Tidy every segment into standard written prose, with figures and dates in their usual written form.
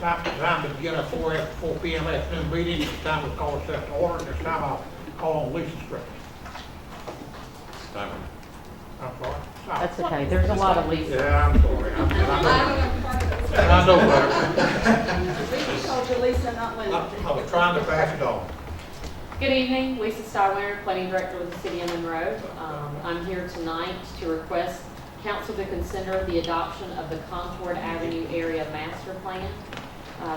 Time to begin our 4 p.m. afternoon meeting. It's time to call ourselves to order. This time I'll call on Lisa Strickland. I'm sorry. That's okay, there's a lot of Lisa. Yeah, I'm sorry. I know better. We called you Lisa, not Linda. I was trying to pass it on. Good evening, Lisa Steinway, Planning Director with the City of Monroe. I'm here tonight to request Council to consider the adoption of the Concord Avenue Area Master Plan.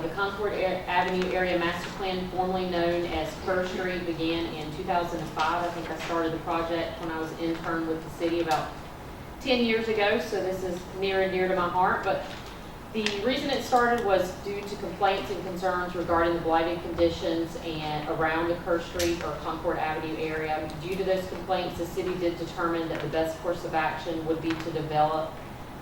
The Concord Avenue Area Master Plan, formerly known as Kerr Street, began in 2005. I think I started the project when I was intern with the city about 10 years ago, so this is near and dear to my heart. But the reason it started was due to complaints and concerns regarding the blighted conditions and around the Kerr Street or Concord Avenue area. Due to those complaints, the city did determine that the best course of action would be to develop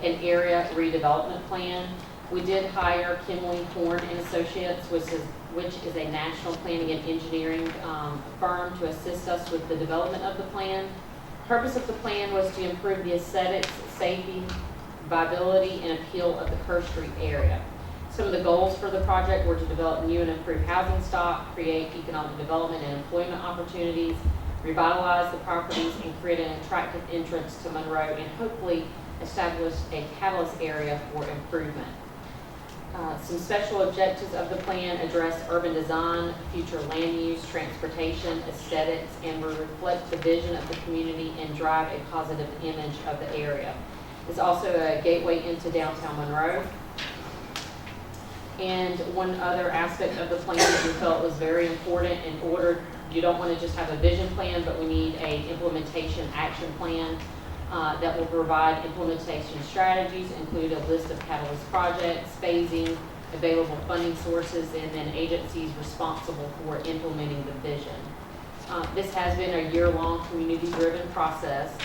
an area redevelopment plan. We did hire Kimley Horn and Associates, which is a national planning and engineering firm, to assist us with the development of the plan. Purpose of the plan was to improve the aesthetics, safety, viability, and appeal of the Kerr Street area. Some of the goals for the project were to develop new and improved housing stock, create economic development and employment opportunities, revitalize the properties, and create an attractive entrance to Monroe, and hopefully establish a catalyst area for improvement. Some special objectives of the plan address urban design, future land use, transportation, aesthetics, and will reflect the vision of the community and drive a positive image of the area. It's also a gateway into downtown Monroe. And one other aspect of the plan that we felt was very important you don't want to just have a vision plan, but we need a implementation action plan that will provide implementation strategies, include a list of catalyst projects, phasing, available funding sources, and then agencies responsible for implementing the vision. This has been a year-long community-driven process.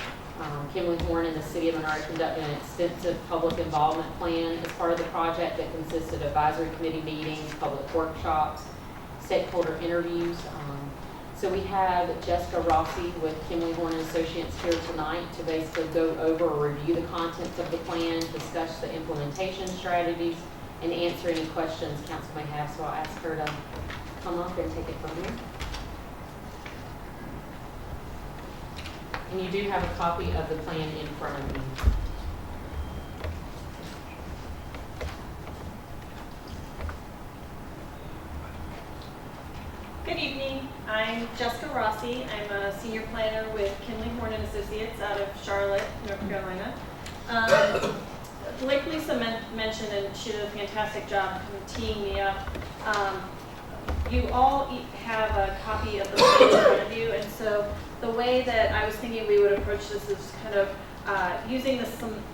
Kimley Horn and the City of Monroe conducted an extensive public involvement plan as part of the project that consisted of advisory committee meetings, public workshops, stakeholder interviews. So we have Jessica Rossi with Kimley Horn and Associates here tonight to basically go over or review the contents of the plan, discuss the implementation strategies, and answer any questions council may have. So I'll ask her to come up and take it from here. And you do have a copy of the plan in front of you. Good evening. I'm Jessica Rossi. I'm a senior planner with Kimley Horn and Associates out of Charlotte, North Carolina. Like Lisa mentioned, and she did a fantastic job kind of teeing me up, you all have a copy of the plan in front of you, and so the way that I was thinking we would approach this is kind of using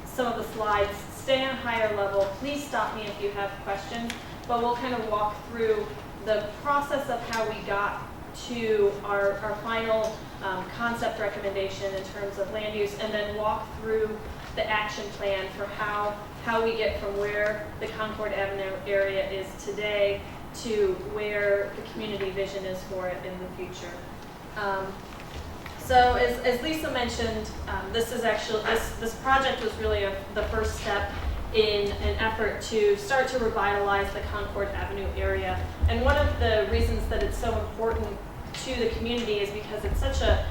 some of the slides, stay on a higher level. Please stop me if you have questions, but we'll kind of walk through the process of how we got to our final concept recommendation in terms of land use, and then walk through the action plan for how we get from where the Concord Avenue area is today to where the community vision is for it in the future. So as Lisa mentioned, this project was really the first step in an effort to start to revitalize the Concord Avenue area. And one of the reasons that it's so important to the community is because it's such a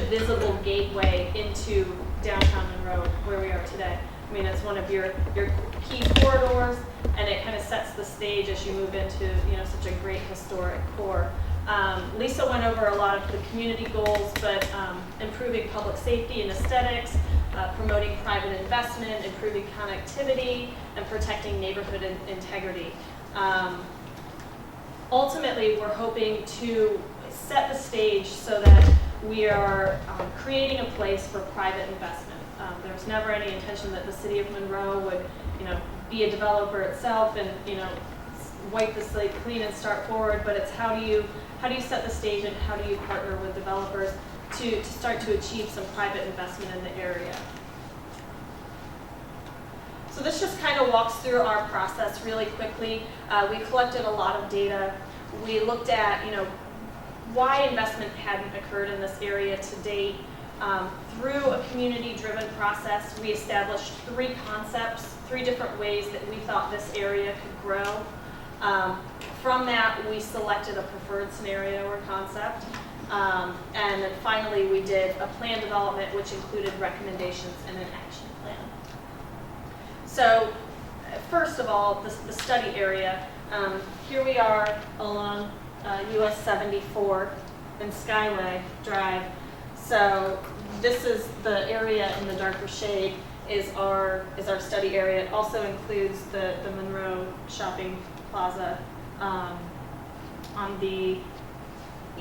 visible gateway into downtown Monroe, where we are today. I mean, it's one of your key corridors, and it kind of sets the stage as you move into such a great historic core. Lisa went over a lot of the community goals, but improving public safety and aesthetics, promoting private investment, improving connectivity, and protecting neighborhood integrity. Ultimately, we're hoping to set the stage so that we are creating a place for private investment. There's never any intention that the City of Monroe would, be a developer itself and, wipe the slate clean and start forward. But it's how do you set the stage, and how do you partner with developers to start to achieve some private investment in the area. So this just kind of walks through our process really quickly. We collected a lot of data. We looked at, why investment hadn't occurred in this area to date. Through a community-driven process, we established 3 concepts, 3 different ways that we thought this area could grow. From that, we selected a preferred scenario or concept. And then finally, we did a plan development, which included recommendations and an action plan. So first of all, the study area. Here we are along US 74 and Skyway Drive. So this is the area in the darker shade is our study area. It also includes the Monroe Shopping Plaza on the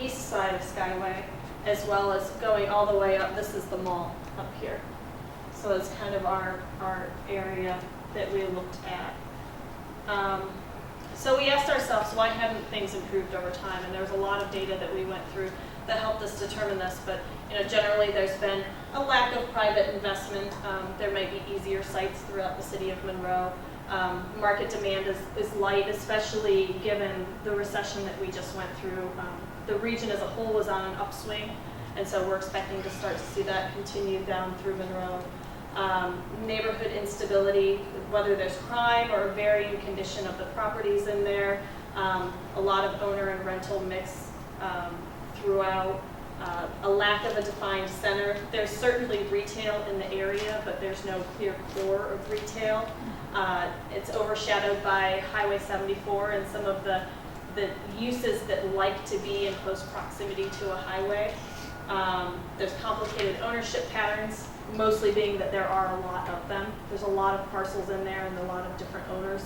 east side of Skyway, as well as going all the way up. This is the mall up here. So it's kind of our area that we looked at. So we asked ourselves, why hadn't things improved over time? And there was a lot of data that we went through that helped us determine this. But generally, there's been a lack of private investment. There might be easier sites throughout the city of Monroe. Market demand is light, especially given the recession that we just went through. The region as a whole was on an upswing, and so we're expecting to start to see that continue down through Monroe. Neighborhood instability, whether there's crime or varying condition of the properties in there, a lot of owner and rental mix throughout, a lack of a defined center. There's certainly retail in the area, but there's no clear core of retail. It's overshadowed by Highway 74 and some of the uses that like to be in close proximity to a highway. There's complicated ownership patterns, mostly being that there are a lot of them. There's a lot of parcels in there and a lot of different owners,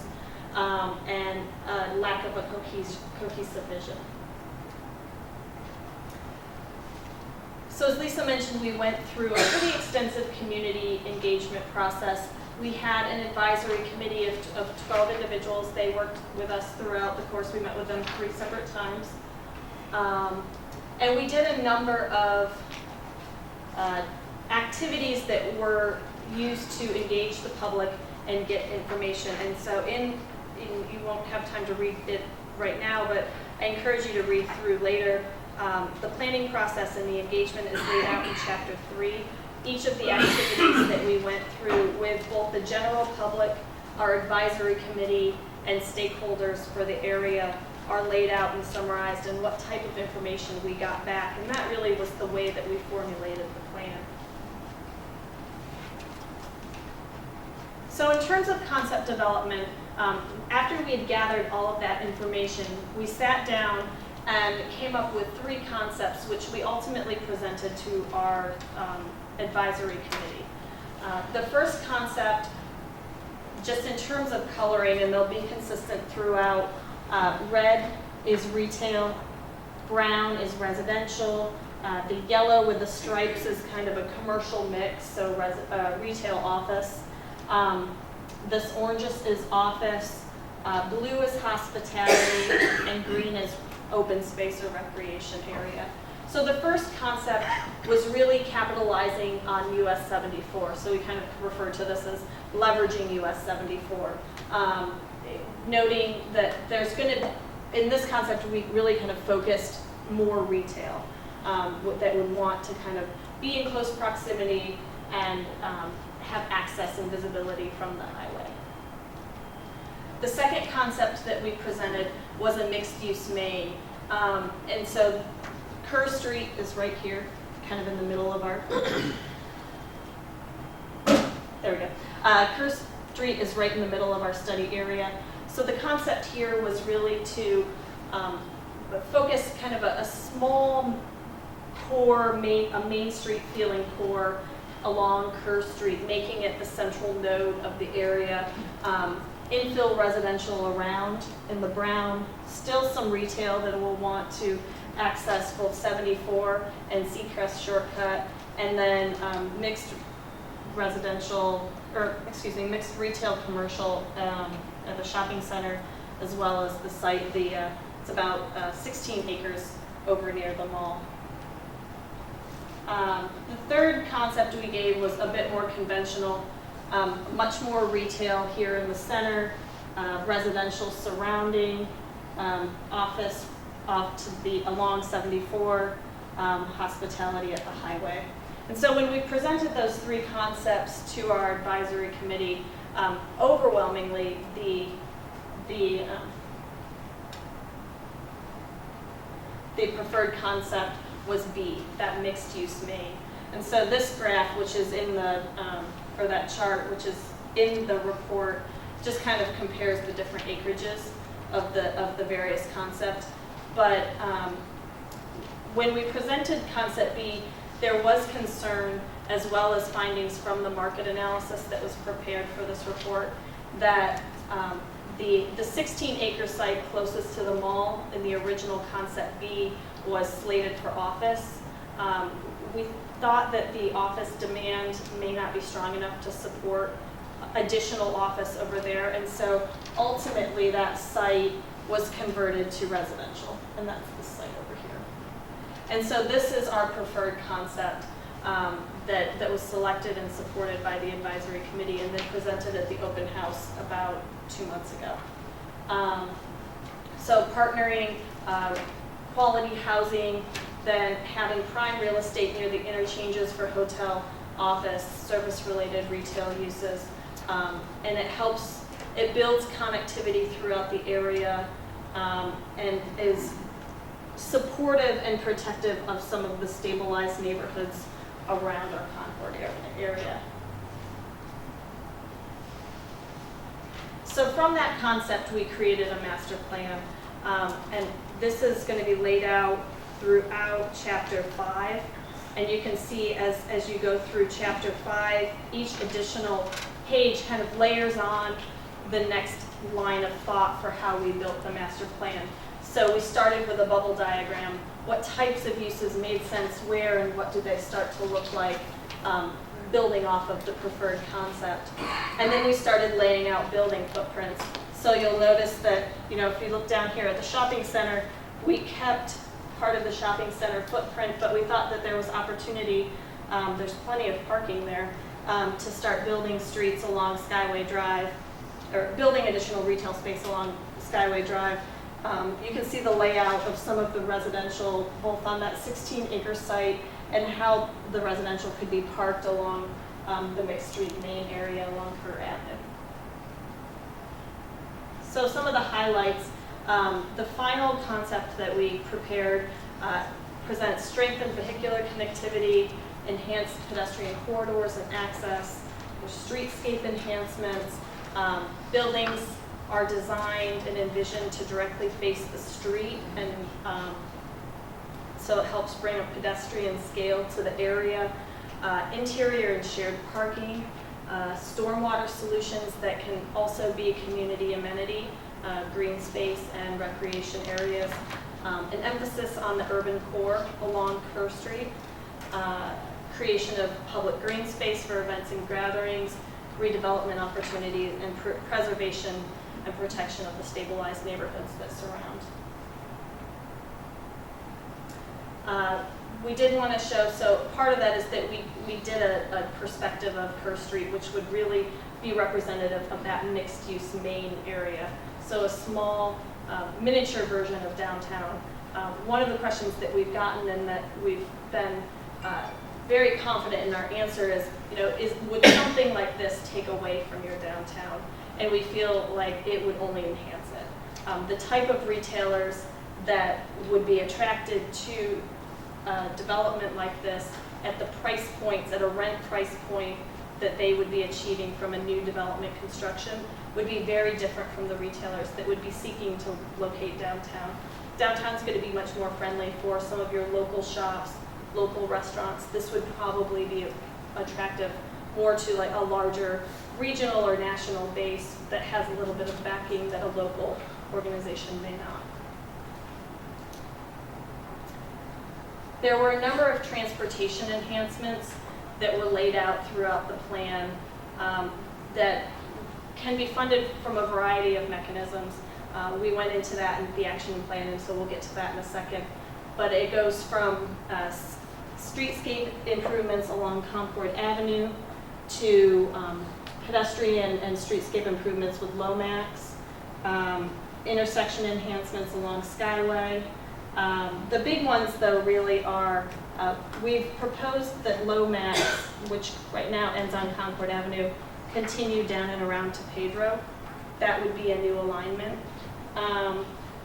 and a lack of a cohesive vision. So as Lisa mentioned, we went through a pretty extensive community engagement process. We had an advisory committee of 12 individuals. They worked with us throughout the course. We met with them 3 separate times. And we did a number of activities that were used to engage the public and get information. And so you won't have time to read it right now, but I encourage you to read through later. The planning process and the engagement is laid out in Chapter 3. Each of the activities that we went through with both the general public, our advisory committee, and stakeholders for the area are laid out and summarized, and what type of information we got back. And that really was the way that we formulated the plan. So in terms of concept development, after we had gathered all of that information, we sat down and came up with 3 concepts, which we ultimately presented to our advisory committee. The first concept, just in terms of coloring, and they'll be consistent throughout, red is retail, brown is residential, the yellow with the stripes is kind of a commercial mix, so retail office. This orange is office, blue is hospitality, and green is open space or recreation area. So the first concept was really capitalizing on US 74. So we kind of refer to this as leveraging US 74. Noting that there's going to, in this concept, we really kind of focused more retail that would want to kind of be in close proximity and have access and visibility from the highway. The second concept that we presented was a mixed-use main. And so Kerr Street is right here, kind of in the middle of our, there we go. Kerr Street is right in the middle of our study area. So the concept here was really to focus kind of a small core, a Main Street feeling core along Kerr Street, making it the central node of the area. Infill residential around in the brown, still some retail that will want to access both 74 and Seacrest Shortcut, and then mixed retail commercial at the shopping center, as well as the site. It's about 16 acres over near the mall. The third concept we gave was a bit more conventional, much more retail here in the center, residential surrounding, office off to along 74, hospitality at the highway. And so when we presented those 3 concepts to our advisory committee, overwhelmingly the the preferred concept was B, that mixed-use main. And so this graph, which is in the, or that chart, which is in the report, just kind of compares the different acreages of the various concepts. But when we presented concept B, there was concern, as well as findings from the market analysis that was prepared for this report, that the 16-acre site closest to the mall in the original concept B was slated for office. We thought that the office demand may not be strong enough to support additional office over there, and so ultimately that site was converted to residential, and that's the site over here. And so this is our preferred concept that was selected and supported by the advisory committee and then presented at the open house about 2 months ago. So partnering quality housing, then having prime real estate near the interchanges for hotel, office, service-related retail uses, and it builds connectivity throughout the area and is supportive and protective of some of the stabilized neighborhoods around our Concord area. So from that concept, we created a master plan, and this is going to be laid out throughout Chapter 5. And you can see as you go through Chapter 5, each additional page kind of layers on the next line of thought for how we built the master plan. So we started with a bubble diagram. What types of uses made sense where, and what did they start to look like, building off of the preferred concept. And then we started laying out building footprints. So you'll notice that, if you look down here at the shopping center, we kept part of the shopping center footprint, but we thought that there was opportunity, there's plenty of parking there, to start building streets along Skyway Drive, or building additional retail space along Skyway Drive. You can see the layout of some of the residential, both on that 16-acre site and how the residential could be parked along the mixed street main area along Kerr Avenue. So some of the highlights, the final concept that we prepared presents strengthened vehicular connectivity, enhanced pedestrian corridors and access, there's streetscape enhancements, buildings are designed and envisioned to directly face the street, and so it helps bring a pedestrian scale to the area. Interior and shared parking, stormwater solutions that can also be a community amenity, green space and recreation areas, an emphasis on the urban core along Kerr Street, creation of public green space for events and gatherings, redevelopment opportunities, and preservation and protection of the stabilized neighborhoods that surround. We did want to show, so part of that is that we did a perspective of Kerr Street, which would really be representative of that mixed-use main area. So a small miniature version of downtown. One of the questions that we've gotten and that we've been very confident in our answer is, would something like this take away from your downtown? And we feel like it would only enhance it. The type of retailers that would be attracted to development like this at the price points, at a rent price point that they would be achieving from a new development construction would be very different from the retailers that would be seeking to locate downtown. Downtown's going to be much more friendly for some of your local shops, local restaurants. This would probably be attractive more to like a larger regional or national base that has a little bit of backing that a local organization may not. There were a number of transportation enhancements that were laid out throughout the plan that can be funded from a variety of mechanisms. We went into that in the action plan, and so we'll get to that in a second. But it goes from streetscape improvements along Concord Avenue to pedestrian and streetscape improvements with Lomax, intersection enhancements along Skyway. The big ones, though, really are, we've proposed that Lomax, which right now ends on Concord Avenue, continue down and around to Pedro. That would be a new alignment.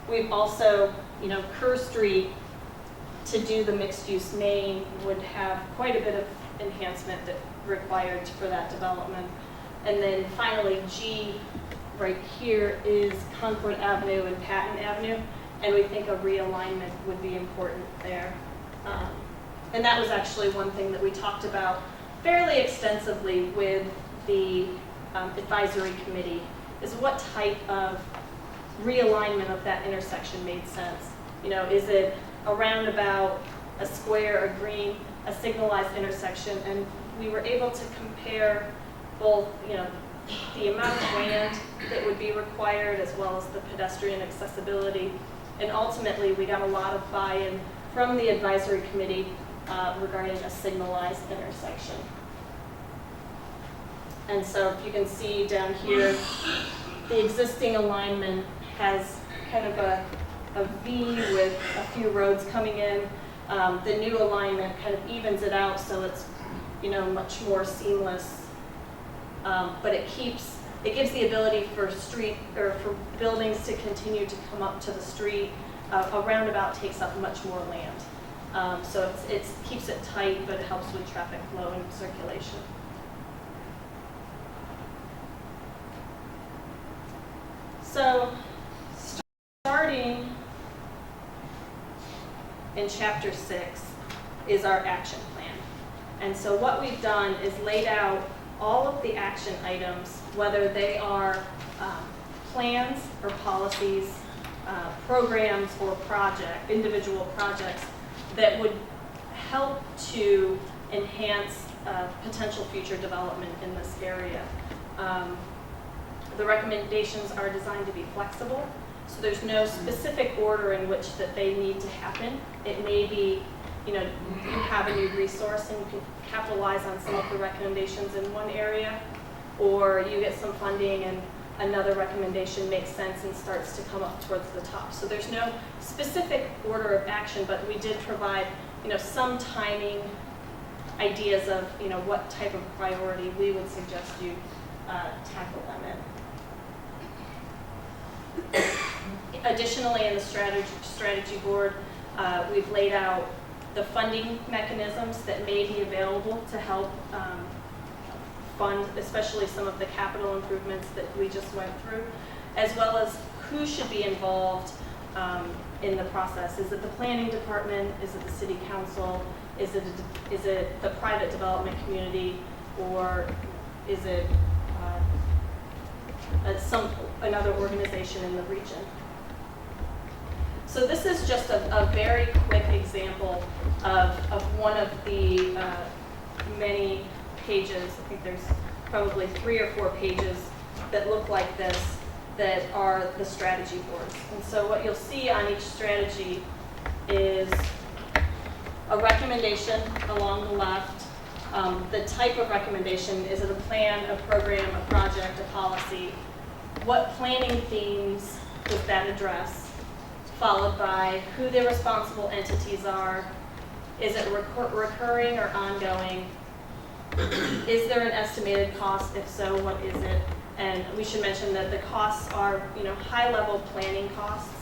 We've also, Kerr Street to do the mixed-use main would have quite a bit of enhancement that required for that development. And then finally, G right here is Concord Avenue and Patton Avenue, and we think a realignment would be important there. And that was actually one thing that we talked about fairly extensively with the advisory committee, is what type of realignment of that intersection made sense. You know, is it a roundabout, a square, a green, a signalized intersection? And we were able to compare both, you know, the amount of land that would be required as well as the pedestrian accessibility. And ultimately, we got a lot of buy-in from the advisory committee regarding a signalized intersection. And so if you can see down here, the existing alignment has kind of a V with a few roads coming in. The new alignment kind of evens it out so it's, you know, much more seamless. But it gives the ability for for buildings to continue to come up to the street. A roundabout takes up much more land. So it keeps it tight, but it helps with traffic flow and circulation. So starting in chapter 6 is our action plan. And so what we've done is laid out all of the action items, whether they are plans or policies, programs or individual projects that would help to enhance potential future development in this area. The recommendations are designed to be flexible, so there's no specific order in which that they need to happen. It may be, you know, you have a new resource and you can capitalize on some of the recommendations in one area, or you get some funding and another recommendation makes sense and starts to come up towards the top. So there's no specific order of action, but we did provide, you know, some timing ideas of, you know, what type of priority we would suggest you tackle them in. Additionally, in the strategy board, we've laid out the funding mechanisms that may be available to help fund, especially some of the capital improvements that we just went through, as well as who should be involved in the process. Is it the planning department? Is it the city council? Is it the private development community? Or is it another organization in the region? So this is just a very quick example of one of the many pages. I think there's probably 3 or 4 pages that look like this that are the strategy boards. And so what you'll see on each strategy is a recommendation along the left. The type of recommendation, is it a plan, a program, a project, a policy? What planning themes does that address? Followed by who the responsible entities are. Is it recurring or ongoing? Is there an estimated cost? If so, what is it? And we should mention that the costs are, you know, high-level planning costs.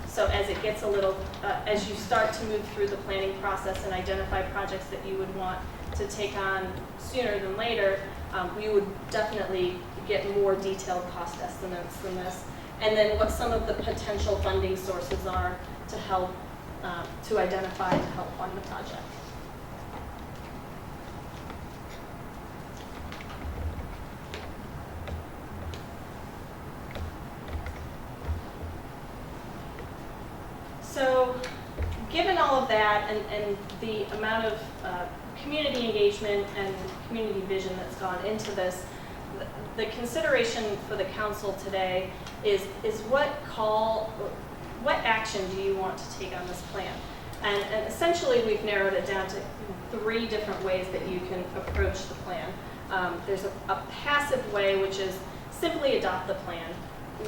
So as it gets a little, as you start to move through the planning process and identify projects that you would want to take on sooner than later, we would definitely get more detailed cost estimates than this. And then what some of the potential funding sources are to help, to identify to help fund the project. So given all of that and the amount of community engagement and community vision that's gone into this, the consideration for the council today is what action do you want to take on this plan? And essentially we've narrowed it down to 3 different ways that you can approach the plan. There's a passive way, which is simply adopt the plan.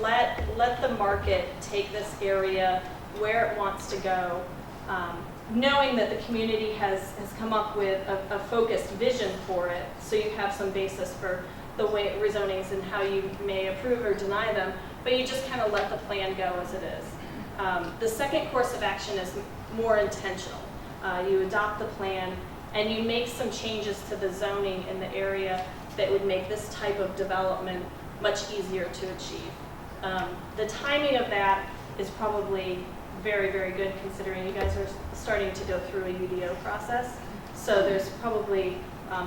Let the market take this area where it wants to go, knowing that the community has come up with a focused vision for it, so you have some basis for the way rezonings and how you may approve or deny them, but you just kind of let the plan go as it is. The second course of action is more intentional. you adopt the plan, and you make some changes to the zoning in the area that would make this type of development much easier to achieve. The timing of that is probably very, very good considering you guys are starting to go through a UDO process. So there's probably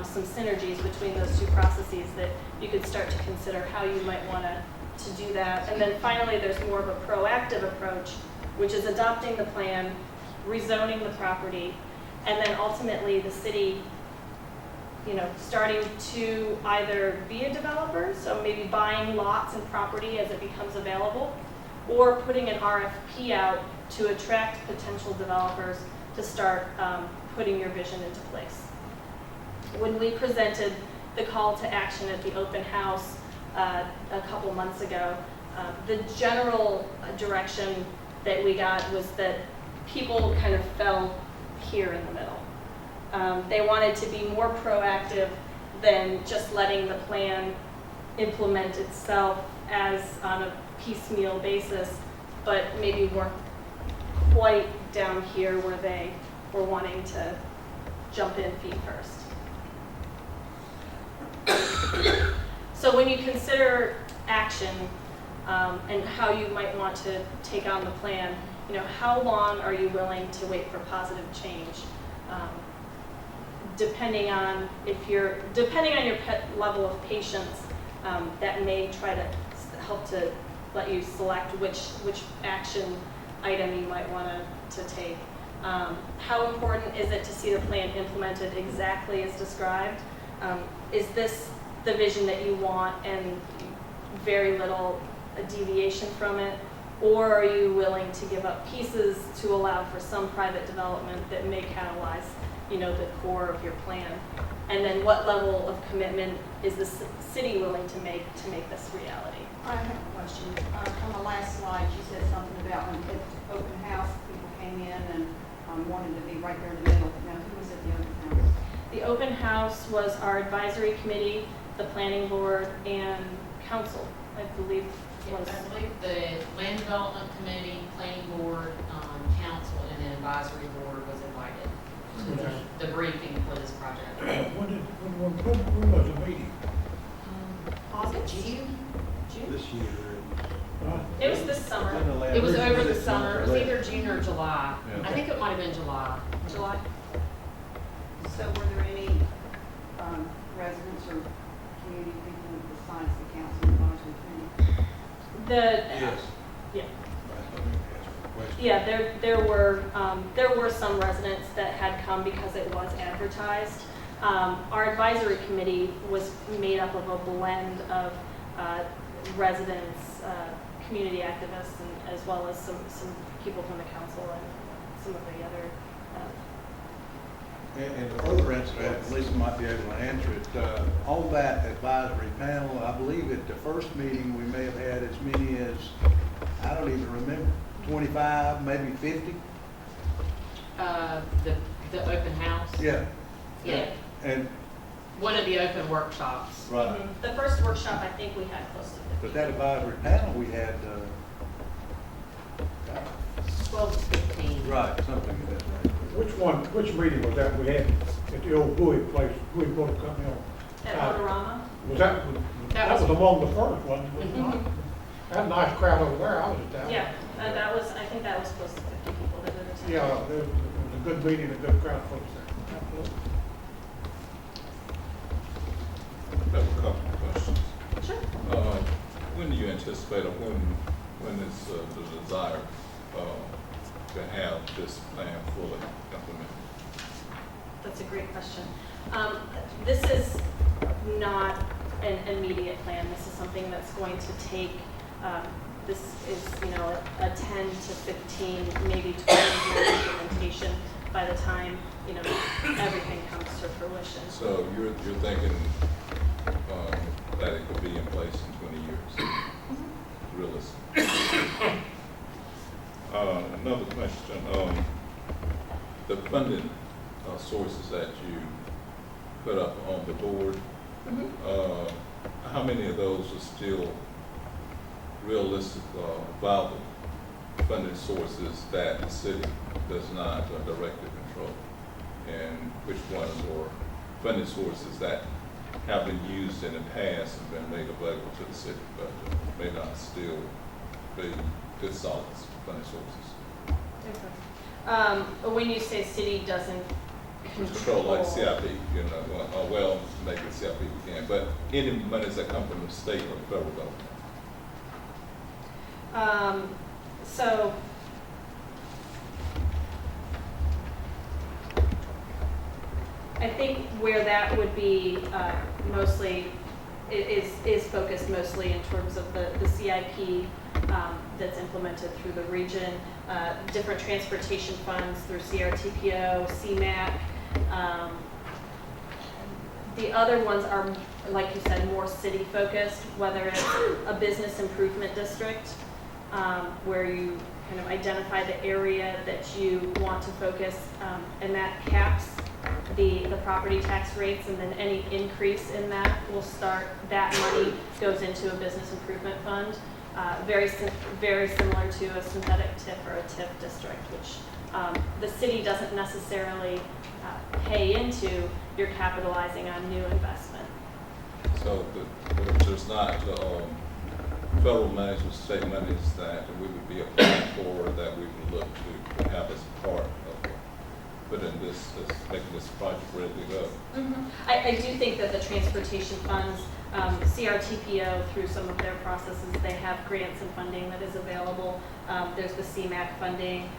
some synergies between those two processes that you could start to consider how you might want to do that. And then finally, there's more of a proactive approach, which is adopting the plan, rezoning the property, and then ultimately the city, starting to either be a developer, so maybe buying lots and property as it becomes available, or putting an RFP out to attract potential developers to start putting your vision into place. When we presented the call to action at the open house a couple months ago, the general direction that we got was that people kind of fell here in the middle. They wanted to be more proactive than just letting the plan implement itself as on a piecemeal basis, but maybe weren't quite down here where they were wanting to jump in feet first. So when you consider action and how you might want to take on the plan, how long are you willing to wait for positive change? Depending on your level of patience, that may try to help to let you select which action item you might want to take. How important is it to see the plan implemented exactly as described? Is this the vision that you want and very little deviation from it? Or are you willing to give up pieces to allow for some private development that may catalyze, the core of your plan? And then what level of commitment is the city willing to make this reality? I have a question. On the last slide, you said something about when at the open house, people came in and wanted to be right there in the middle. Now, who was at the open house? The open house was our advisory committee, the planning board, and council, I believe was. I believe the land development committee, planning board, council, and then advisory board was invited to the briefing for this project. When was the meeting? August? June? This year. It was this summer, It was over the summer. It was either June or July. Yeah. I think it might have been July. July. So were there any residents or community people besides the council advisory committee? Yes. Yeah. Let me ask a question. Yeah, there were some residents that had come because it was advertised. Our advisory committee was made up of a blend of residents, community activists, and as well as some people from the council and some of the other. And to further answer that, Lisa might be able to answer it. On that advisory panel, I believe at the first meeting, we may have had as many as, I don't even remember, 25, maybe 50? The open house. Yeah. Yeah. And, One of the open workshops. right. The first workshop, I think we had close to 50. But that advisory panel, we had, 12 to 15. right, something of that nature. Which meeting was that we had at the old Bowie place, Bowie Motor Company on? At Motorama. That was among the first ones, was it not? Had a nice crowd over there, I was at that. Yeah, I think that was close to 50 people that had attended. Yeah, it was a good meeting, a good crowd of folks there. Absolutely. I have a couple of questions. Sure. When do you anticipate, or when is the desire to have this plan fully implemented? That's a great question. This is not an immediate plan. This is something that's going to take, this is, a 10 to 15, maybe 20-year implementation by the time, everything comes to fruition. So you're thinking that it could be in place in 20 years, realistically? Another question, the funding sources that you put up on the board, how many of those are still realistic, viable funding sources that the city does not directly control, and which ones are funding sources that have been used in the past and been made available to the city, but may not still be good solid funding sources. When you say city doesn't Control like CIP, you know, well, maybe CIP we can, but any monies that come from the state or the federal government. So I think where that would be mostly is focused mostly in terms of the CIP that's implemented through the region, different transportation funds through CRTPO, CMAQ. The other ones are, like you said, more city focused, whether it's a business improvement district, where you kind of identify the area that you want to focus, and that caps the property tax rates, and then any increase in that will start, that money goes into a business improvement fund. Very similar to a synthetic TIF or a TIF district, which the city doesn't necessarily pay into. You're capitalizing on new investment. So there's not federal monies or state monies that we would be applying for that we would look to have as part of putting this, making this project ready to go. I do think that the transportation funds, CRTPO, through some of their processes, they have grants and funding that is available. There's the CMAQ funding,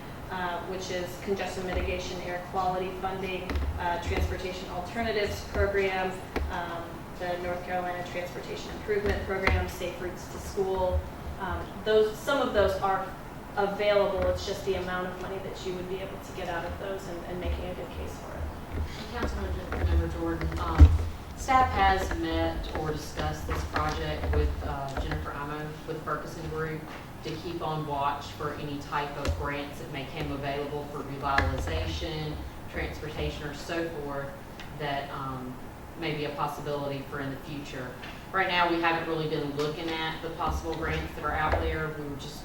which is congestion mitigation, air quality funding, transportation alternatives program, the North Carolina Transportation Improvement Program, Safe Routes to School. Some of those are available. It's just the amount of money that you would be able to get out of those and making a good case for it. Councilmember Jordan, staff has met or discussed this project with Jennifer Imo with Ferguson Group to keep on watch for any type of grants that may come available for revitalization, transportation, or so forth that may be a possibility for in the future. Right now, we haven't really been looking at the possible grants that are out there. We were just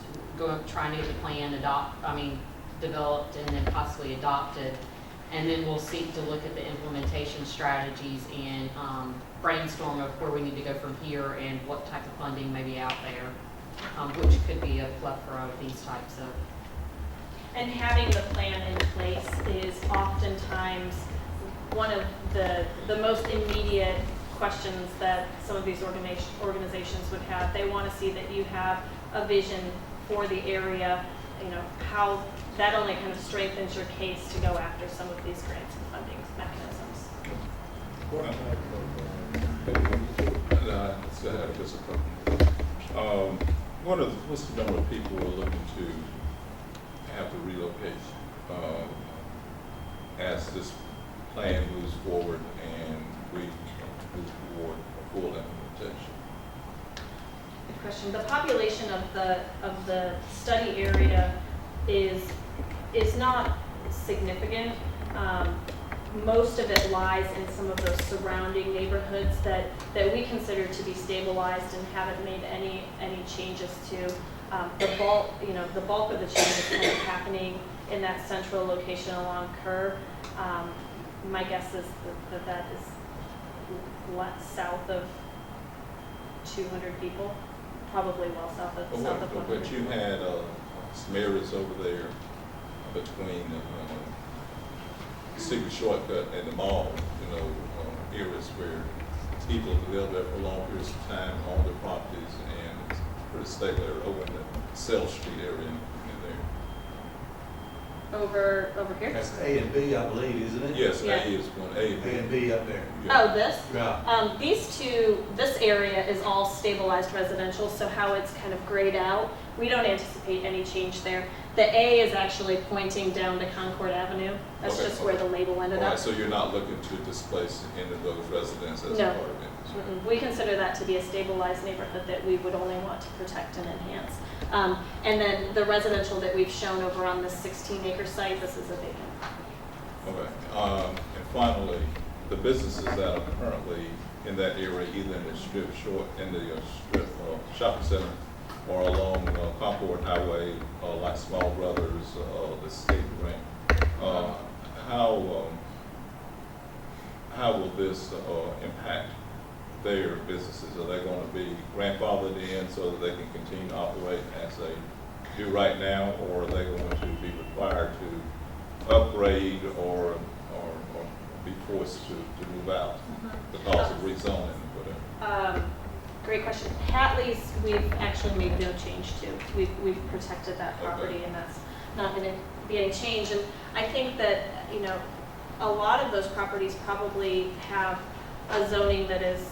trying to get the plan developed and then possibly adopted. And then we'll seek to look at the implementation strategies and brainstorm of where we need to go from here and what type of funding may be out there, which could be a plethora of these types of. And having the plan in place is oftentimes one of the most immediate questions that some of these organizations would have. They want to see that you have a vision for the area, you know, how that only kind of strengthens your case to go after some of these grants and funding mechanisms. What's the number of people who are looking to have to relocate as this plan moves forward and we move toward a full implementation? Good question. The population of the study area is not significant. Most of it lies in some of those surrounding neighborhoods that we consider to be stabilized and haven't made any changes to. The bulk of the change is kind of happening in that central location along Kerr. My guess is that is south of 200 people, probably well south of 100. But you had some areas over there between Secret Shortcut and the mall, areas where people live there for long periods of time, own their properties, and it's pretty stable area over in the Sell Street area in there. Over here? That's A and B, I believe, isn't it? Yes, Yeah. A is one, A and B. A and B up there. Yeah. Oh, this? Yeah. This area is all stabilized residential, so how it's kind of grayed out, we don't anticipate any change there. The A is actually pointing down to Concord Avenue. That's Okay, just where the label ended All right, up. so you're not looking to displace any of those residents as a No. part of it? We consider that to be a stabilized neighborhood that we would only want to protect and enhance. And then the residential that we've shown over on this 16-acre site, this is a vacant. Okay, and finally, the businesses that are currently in that area, either in the strip shopping center or along Concord Highway, like Small Brothers, the skate rink. How will this impact their businesses? Are they going to be grandfathered in so that they can continue to operate as they do right now, or are they going to be required to upgrade or be forced to move out because of rezoning or whatever? Great question. Hatley's, we've actually made no change to. We've protected that property, Okay. and that's not going to be any change. And I think that, you know, a lot of those properties probably have a zoning that is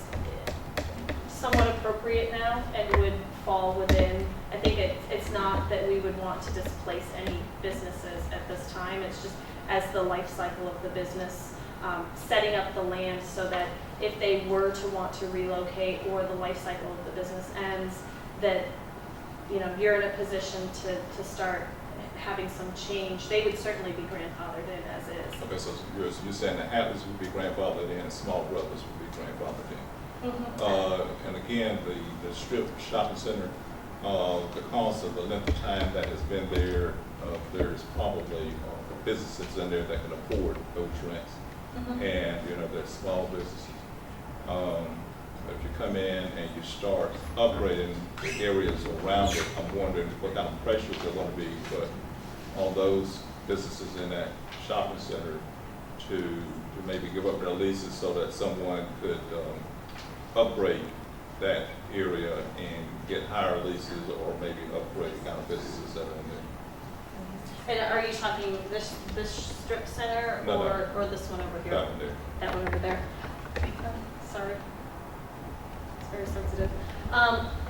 somewhat appropriate now and would fall within. I think it's not that we would want to displace any businesses at this time. It's just as the life cycle of the business, setting up the land so that if they were to want to relocate or the life cycle of the business ends, that, you know, you're in a position to start having some change. They would certainly be grandfathered in as is. Okay, so you're saying that Atlas would be grandfathered in and Small Brothers would be grandfathered in. And again, the strip shopping center, the cost of the length of time that has been there, there's probably businesses in there that can afford those rents. And, you know, they're small businesses. If you come in and you start upgrading the areas around it, I'm wondering what kind of pressures are going to be put on those businesses in that shopping center to maybe give up their leases so that someone could upgrade that area and get higher leases, or maybe upgrade the kind of businesses that are in there. And are you talking this strip center No, no. or this one over here? That one there. That one over there. Sorry. It's very sensitive.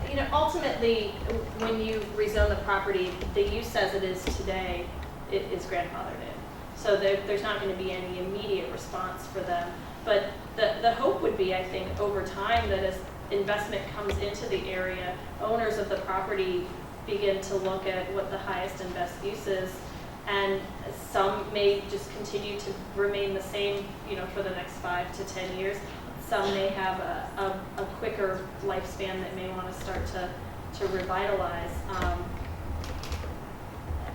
You know, ultimately, when you rezone the property, the use as it is today is grandfathered in. So there's not going to be any immediate response for them. But the hope would be, I think, over time, that as investment comes into the area, owners of the property begin to look at what the highest and best use is. And some may just continue to remain the same, you know, for the next 5 to 10 years. Some may have a quicker lifespan that may want to start to revitalize.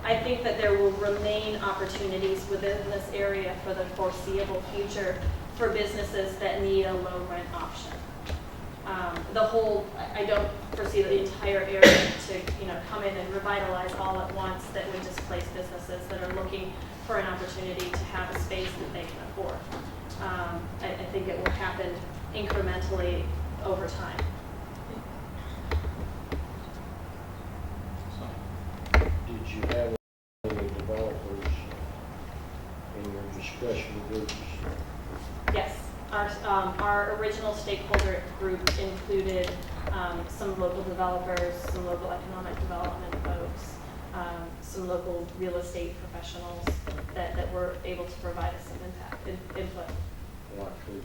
I think that there will remain opportunities within this area for the foreseeable future for businesses that need a low rent option. I don't foresee the entire area to, you know, come in and revitalize all at once that would displace businesses that are looking for an opportunity to have a space that they can afford. I think it will happen incrementally over time. Did you have any developers in your discussion groups? Yes, our original stakeholder group included some local developers, some local economic development folks, some local real estate professionals that were able to provide us some input. Like who?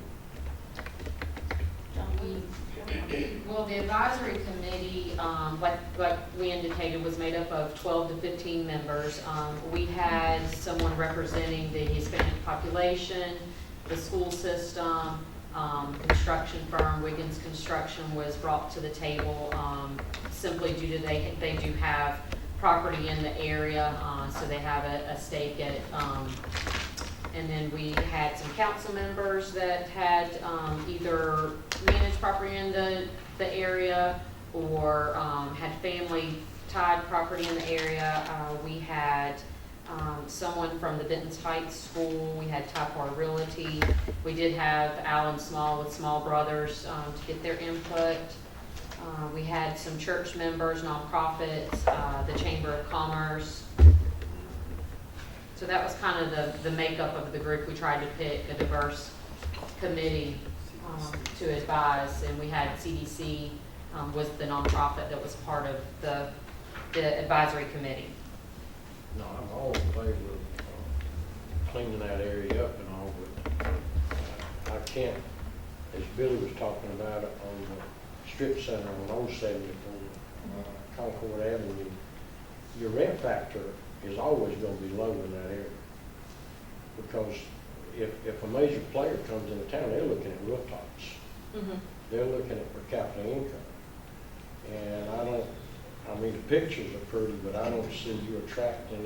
Well, the advisory committee, like we indicated, was made up of 12 to 15 members. We had someone representing the Hispanic population, the school system, construction firm, Wiggins Construction was brought to the table simply due to they do have property in the area, so they have a stake at it. And then we had some council members that had either managed property in the area or had family tied property in the area. We had someone from the Benton's Heights School. We had Typar Realty. We did have Alan Small with Small Brothers to get their input. We had some church members, nonprofits, the Chamber of Commerce. So that was kind of the makeup of the group. We tried to pick a diverse committee to advise, and we had CDC was the nonprofit that was part of the advisory committee. No, I'm all in favor of cleaning that area up and all, but I can't, as Billy was talking about it on the strip center on Old 74 Concord Avenue, your rent factor is always going to be low in that area. Because if a major player comes into town, they're looking at rooftops. Mm-hmm. They're looking at per capita income. And I mean, the pictures are pretty, but I don't see you attracting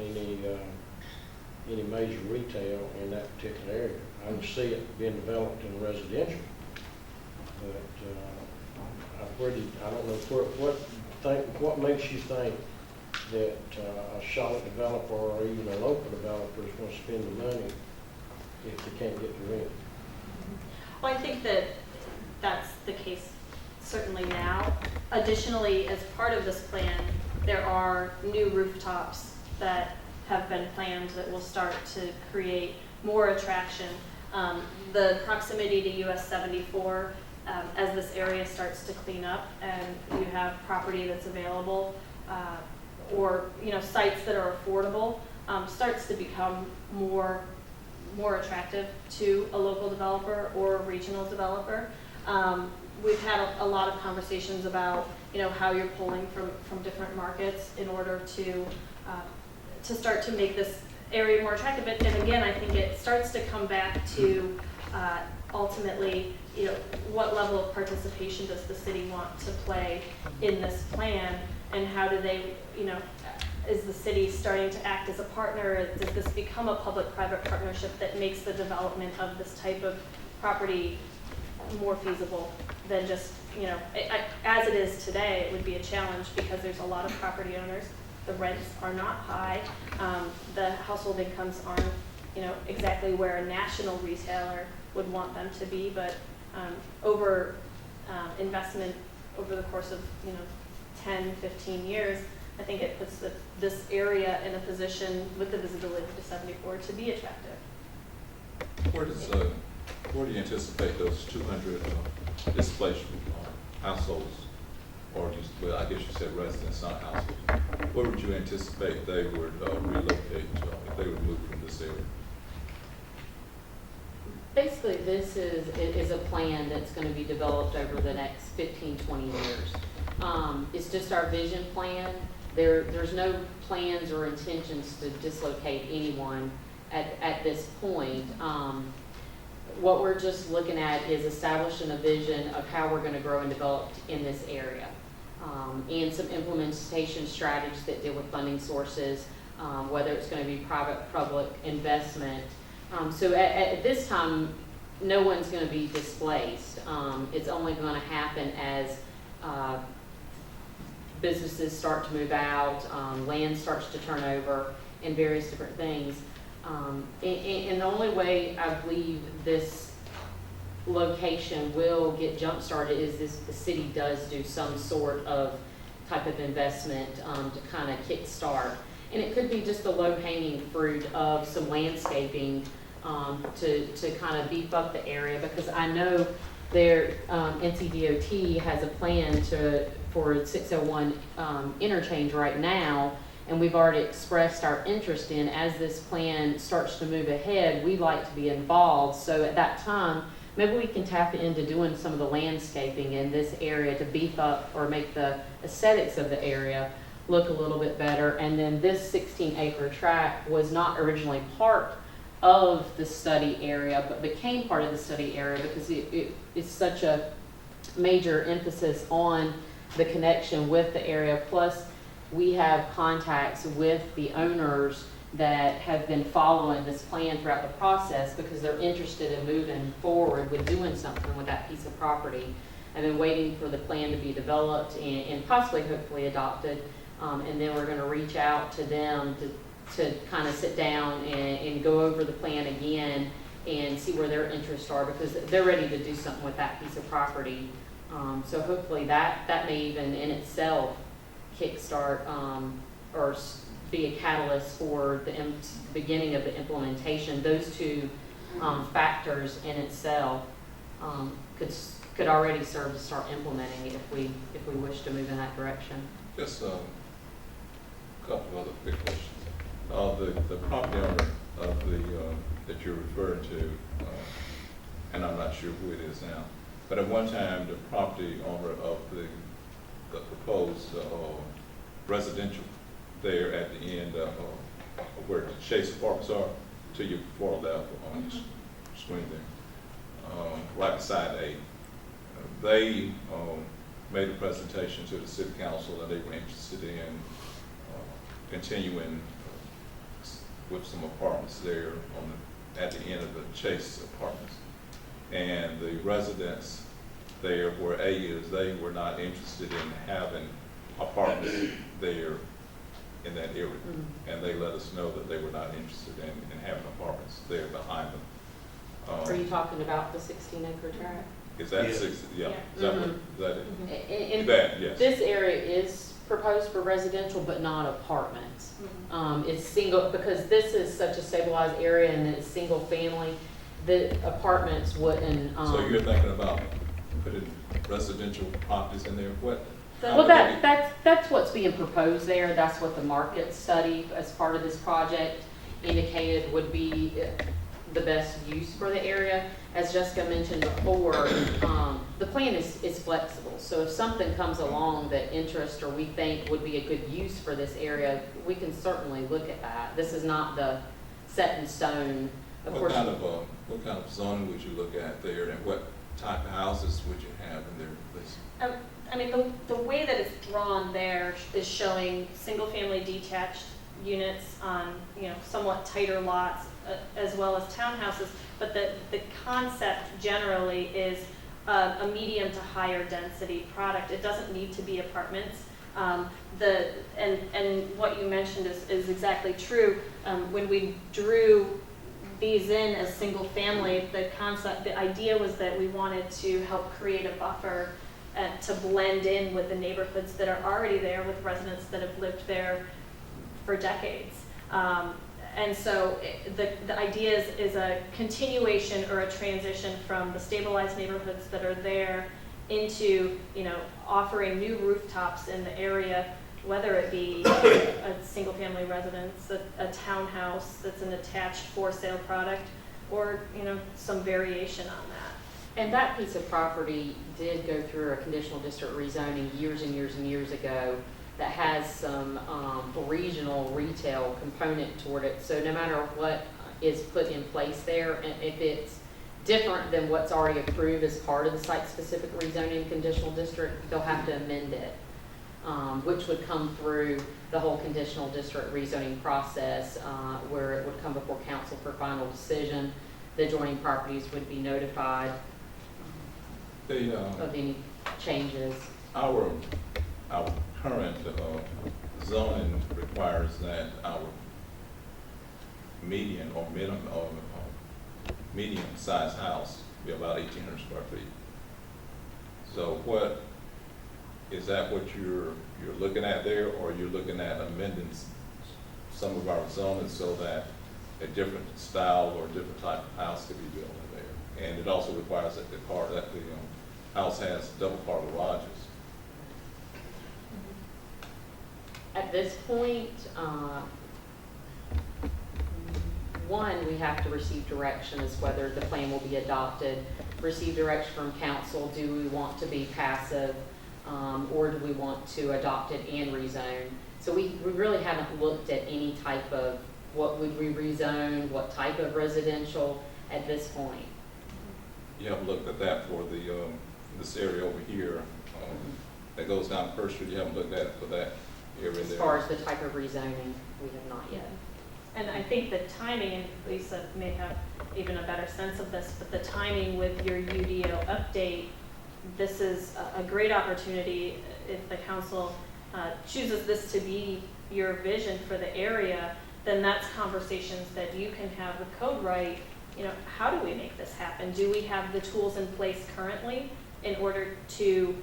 any major retail in that particular area. I can see it being developed in residential, but I don't know what makes you think that a Charlotte developer or even a local developer is going to spend the money if they can't get the rent? Well, I think that that's the case certainly now. Additionally, as part of this plan, there are new rooftops that have been planned that will start to create more attraction. The proximity to US 74, as this area starts to clean up and you have property that's available, or sites that are affordable, starts to become more attractive to a local developer or a regional developer. We've had a lot of conversations about how you're pulling from different markets in order to start to make this area more attractive. And again, I think it starts to come back to ultimately, what level of participation does the city want to play in this plan, and how do they, is the city starting to act as a partner? Does this become a public-private partnership that makes the development of this type of property more feasible than just, as it is today, it would be a challenge because there's a lot of property owners. The rents are not high. The household incomes aren't, exactly where a national retailer would want them to be, but investment over the course of, 10, 15 years, I think it puts this area in a position with the visibility to 74 to be attractive. Where do you anticipate those 200 displaced households, or well, I guess you said residents, not households? Where would you anticipate they would relocate to if they would move from this area? Basically, this is a plan that's going to be developed over the next 15, 20 years. It's just our vision plan. There's no plans or intentions to dislocate anyone at this point. What we're just looking at is establishing a vision of how we're going to grow and develop in this area. And some implementation strategies that deal with funding sources, whether it's going to be private-public investment. So at this time, no one's going to be displaced. It's only going to happen as businesses start to move out, land starts to turn over, and various different things. And the only way I believe this location will get jump-started is the city does do some sort of type of investment to kind of kick-start. And it could be just the low-hanging fruit of some landscaping to kind of beef up the area, because I know their NCDOT has a plan for 601 interchange right now, and we've already expressed our interest in, as this plan starts to move ahead, we'd like to be involved. So at that time, maybe we can tap into doing some of the landscaping in this area to beef up or make the aesthetics of the area look a little bit better. And then this 16-acre tract was not originally part of the study area, but became part of the study area because it is such a major emphasis on the connection with the area. Plus, we have contacts with the owners that have been following this plan throughout the process because they're interested in moving forward with doing something with that piece of property. I've been waiting for the plan to be developed and possibly, hopefully, adopted. And then we're going to reach out to them to kind of sit down and go over the plan again and see where their interests are, because they're ready to do something with that piece of property. So hopefully that may even in itself kickstart or be a catalyst for the beginning of the implementation. Those two factors in itself could already serve to start implementing if we wish to move in that direction. Just a couple of other quick questions. The property owner of that you're referring to, and I'm not sure who it is now, but at one time the property owner of the proposed residential there at the end of where the Chase Apartments are, to your far left on your screen there, right beside A. They made a presentation to the city council that they were interested in continuing with some apartments there at the end of the Chase Apartments. And the residents there were, they were not interested in having apartments there in that area. And they let us know that they were not interested in having apartments there behind them. Are you talking about the 16-acre tract? Is that Yeah. 60, yeah, Yeah. is that what, is that it? And That, yes. this area is proposed for residential, but not apartments. It's single, because this is such a stabilized area and it's single family, the apartments wouldn't, So you're thinking about putting residential properties in there, what? how well, would they be- that's what's being proposed there. That's what the market study as part of this project indicated would be the best use for the area. As Jessica mentioned before, the plan is flexible. So if something comes along that interests or we think would be a good use for this area, we can certainly look at that. This is not the set in stone. Of What course, kind of zoning would you look at there, and what type of houses would you have in there, please? I mean, the way that it's drawn there is showing single-family detached units on, somewhat tighter lots, as well as townhouses. But the concept generally is a medium to higher density product. It doesn't need to be apartments. And what you mentioned is exactly true. When we drew these in as single family, the idea was that we wanted to help create a buffer to blend in with the neighborhoods that are already there with residents that have lived there for decades. And so the idea is a continuation or a transition from the stabilized neighborhoods that are there into, offering new rooftops in the area, whether it be a single family residence, a townhouse that's an attached for sale product, or, some variation on that. and that piece of property did go through a conditional district rezoning years and years and years ago that has some regional retail component toward it. So no matter what is put in place there, and if it's different than what's already approved as part of the site-specific rezoning conditional district, they'll have to amend it, which would come through the whole conditional district rezoning process, where it would come before council for final decision. The adjoining properties would be notified of any changes. Our current zoning requires that our median or minimum or medium-sized house be about 1,800 square feet. So what, is that what you're looking at there, or you're looking at amending some of our zoning so that a different style or different type of house could be built in there? And it also requires that the house has double-car garages. At this point, one, we have to receive direction as whether the plan will be adopted. Receive direction from council, do we want to be passive, or do we want to adopt it and rezone? So we really haven't looked at any type of what would we rezone, what type of residential at this point. You haven't looked at that for this area over here that goes down First Street. You haven't looked at it for that area there. As far as the type of rezoning, we have not yet. And I think the timing, and Lisa may have even a better sense of this, but the timing with your UDO update, this is a great opportunity if the council chooses this to be your vision for the area, then that's conversations that you can have with CodeWright. How do we make this happen? Do we have the tools in place currently in order to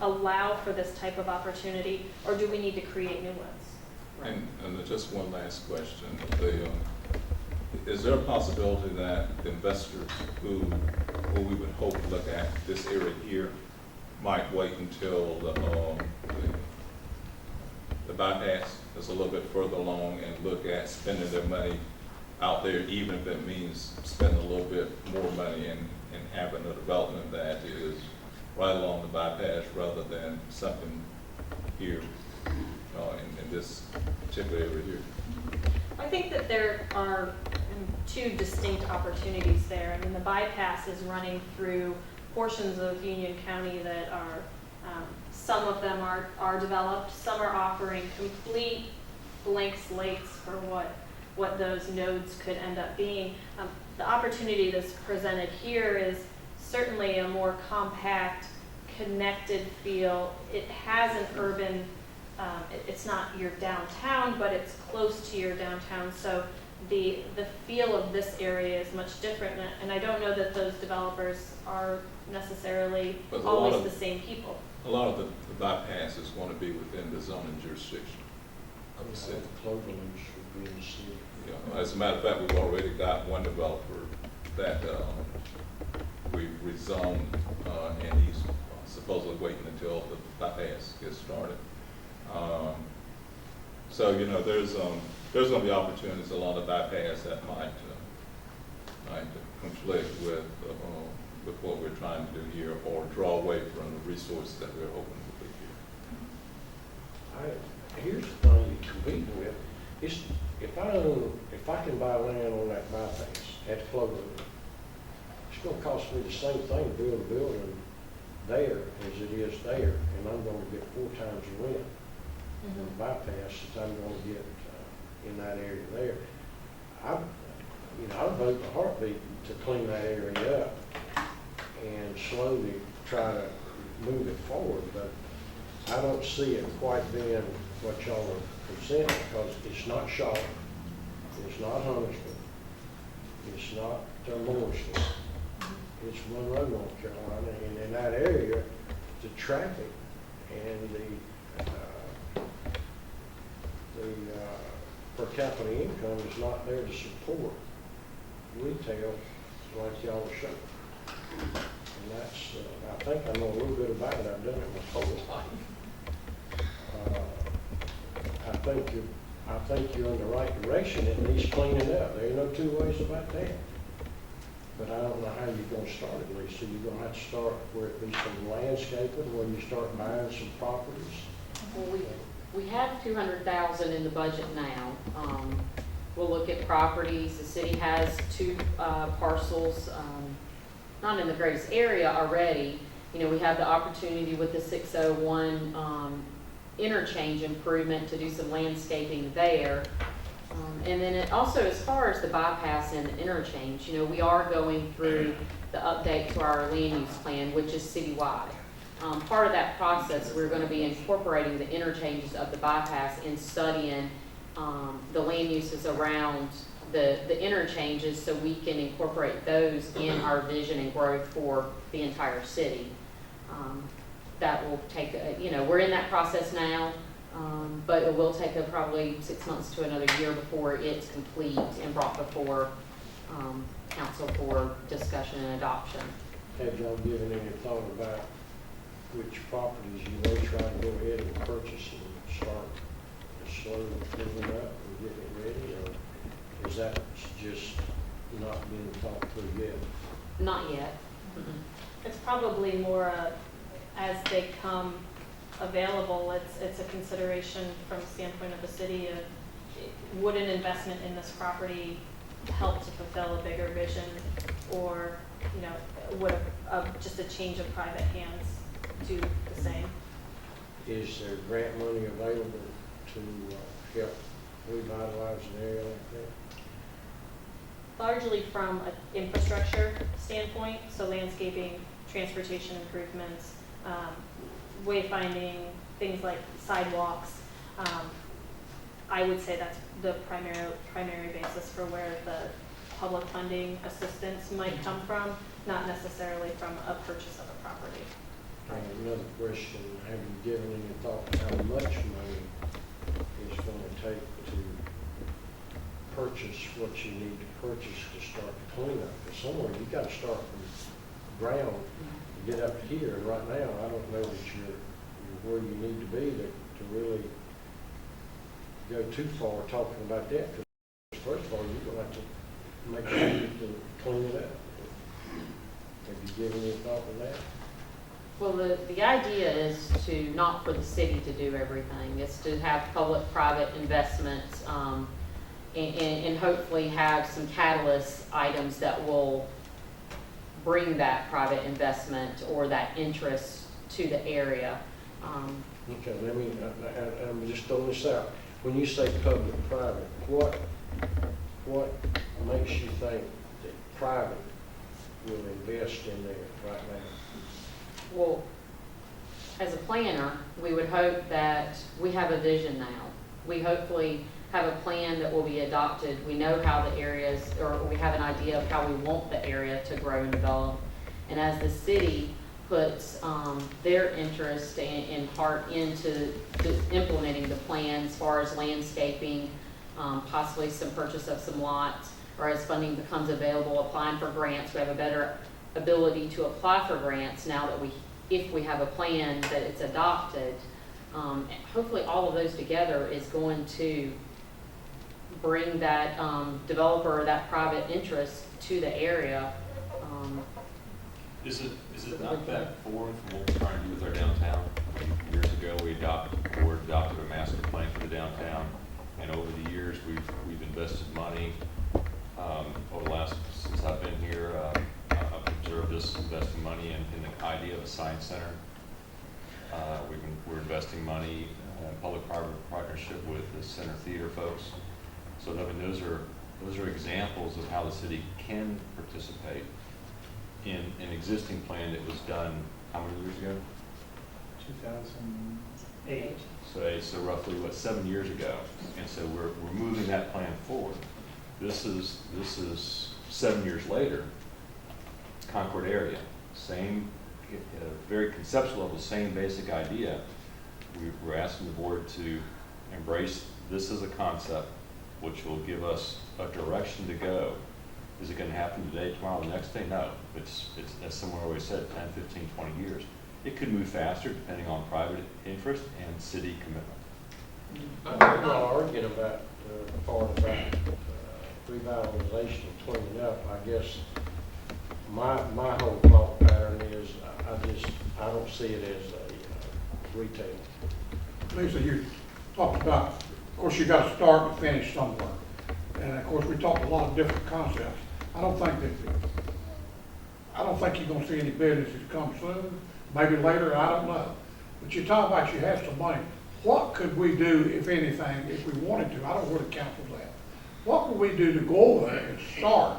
allow for this type of opportunity, or do we need to create new ones? And just one last question. Is there a possibility that the investors who we would hope to look at this area here might wait until the bypass is a little bit further along and look at spending their money out there, even if it means spending a little bit more money and having a development that is right along the bypass rather than something here in this particular area here? I think that there are two distinct opportunities there. I mean, the bypass is running through portions of Union County that are Some of them are developed, some are offering complete blank slates for what those nodes could end up being. The opportunity that's presented here is certainly a more compact, connected feel. It has an urban, it's not your downtown, but it's close to your downtown. So the feel of this area is much different. And I don't know that those developers are necessarily But a lot always of- the same people. A lot of the bypass is going to be within the zoning jurisdiction of the city. Cloverland should be in the city. You know, as a matter of fact, we've already got one developer that we rezoned, and he's supposedly waiting until the bypass gets started. So, you know, there's going to be opportunities along the bypass that might conflict with what we're trying to do here, or draw away from the resources that we're hoping to be here. Here's the thing you're competing with, is if I can buy land on that bypass at Cloverland, it's gonna cost me the same thing to build a building there as it is there, and I'm gonna get 4 times the rent on the bypass that I'm gonna get in that area there. I'd vote a heartbeat to clean that area up and slowly try to move it forward, but I don't see it quite being what y'all are presenting, because it's not Charlotte, it's not Huntersville, it's not Morrisville, it's Monroe, North Carolina, and in that area, the traffic and the per capita income is not there to support retail like y'all are showing. And that's, I think I know a little bit about it, I've done it my whole life. I think you're in the right direction, it needs cleaning up, there ain't no two ways about that. But I don't know how you're gonna start it, Lisa. You're gonna have to start where it be some landscaping, where you start buying some properties. Well, we have 200,000 in the budget now. We'll look at properties. The city has 2 parcels, not in the greatest area already. You know, we have the opportunity with the 601 interchange improvement to do some landscaping there. And then it also, as far as the bypass and the interchange, you know, we are going through the update to our land use plan, which is citywide. Part of that process, we're going to be incorporating the interchanges of the bypass and studying the land uses around the interchanges, so we can incorporate those in our vision and growth for the entire city. That will take, we're in that process now, but it will take probably 6 months to another year before it's complete and brought before council for discussion and adoption. Have y'all given any thought about which properties you may try to go ahead and purchase and start slowly cleaning up and getting it ready, or is that just not being thought through yet? Not yet. It's probably more as they come available, it's a consideration from the standpoint of the city of, would an investment in this property help to fulfill a bigger vision, or, would just a change of private hands do the same? Is there grant money available to help revitalize an area like that? Largely from an infrastructure standpoint, so landscaping, transportation improvements, wayfinding, things like sidewalks. I would say that's the primary basis for where the public funding assistance might come from, not necessarily from a purchase of a property. Another question, have you given any thought to how much money it's going to take to purchase what you need to purchase to start the cleanup? Because somewhere you got to start from ground to get up here. And right now, I don't know that you're where you need to be to really go too far talking about that. Because first of all, you're going to have to make sure you can clean it up. Have you given any thought to that? Well, the idea is to, not for the city to do everything, it's to have public-private investments and hopefully have some catalyst items that will bring that private investment or that interest to the area. Okay, let me, I'm just throwing this out. When you say public-private, what makes you think that private will invest in there right now? Well, as a planner, we would hope that we have a vision now. We hopefully have a plan that will be adopted. We know how the areas, or we have an idea of how we want the area to grow and develop. And as the city puts their interest and heart into implementing the plan as far as landscaping, possibly some purchase of some lots, or as funding becomes available, applying for grants, we have a better ability to apply for grants now that if we have a plan that it's adopted. Hopefully all of those together is going to bring that developer or that private interest to the area. Is it not that foreign from what we're trying to do with our downtown? I mean, years ago, the board adopted a master plan for the downtown, and over the years, we've invested money. Over the last, since I've been here, I've observed us investing money in the idea of a science center. We're investing money in public-private partnership with the Center Theater folks. So I mean, those are examples of how the city can participate in an existing plan that was done how many years ago? 2008. So roughly, 7 years ago. And so we're moving that plan forward. This is 7 years later, Concord area, same, at a very conceptual level, same basic idea. We're asking the board to embrace this as a concept, which will give us a direction to go. Is it going to happen today, tomorrow, the next day? No. It's as someone always said, 10, 15, 20 years. It could move faster depending on private interest and city commitment. I'm not arguing about the part about revitalization and cleaning up. I guess my whole thought pattern is I don't see it as a retail. Lisa, you talked about, of course, you got to start and finish somewhere. And of course, we talked a lot of different concepts. I don't think you're gonna see any businesses come soon, maybe later, I don't know. But you talk about you have some money. What could we do, if anything, if we wanted to? I don't know where the council's at. What could we do to go over there and start?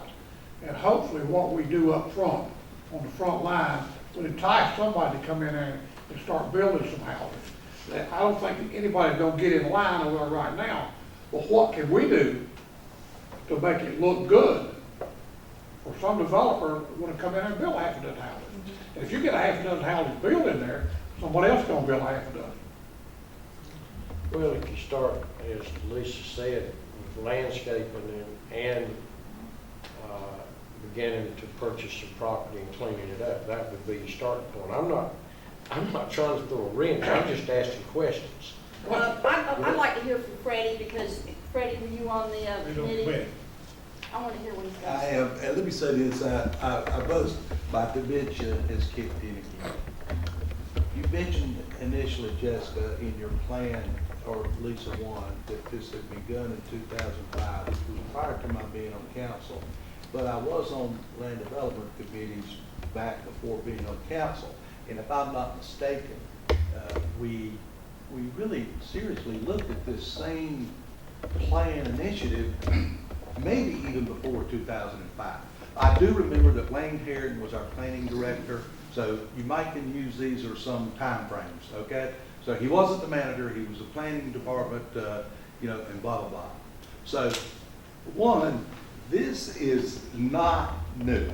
And hopefully what we do up front, on the front line, would entice somebody to come in there and start building some houses. I don't think anybody's gonna get in line over there right now. But what can we do to make it look good for some developer want to come in there and build half a dozen houses? And if you get a half a dozen houses built in there, somebody else gonna build half a dozen. Well, if you start, as Lisa said, with landscaping and beginning to purchase some property and cleaning it up, that would be the starting point. I'm not trying to throw a wrench, I'm just asking questions. I'd like to hear from Freddie, because Freddie, were you on the committee? I want to hear what he's got. I am, and let me say this, I boast my dementia has kicked in again. You mentioned initially, Jessica, in your plan, or Lisa one, that this had begun in 2005, which was prior to my being on council. But I was on land development committees back before being on council. And if I'm not mistaken, we really seriously looked at this same plan initiative maybe even before 2005. I do remember that Wayne Herron was our planning director, so you might can use these or some time frames, okay? So he wasn't the manager, he was the planning department, and blah, blah, blah. So, one, this is not new.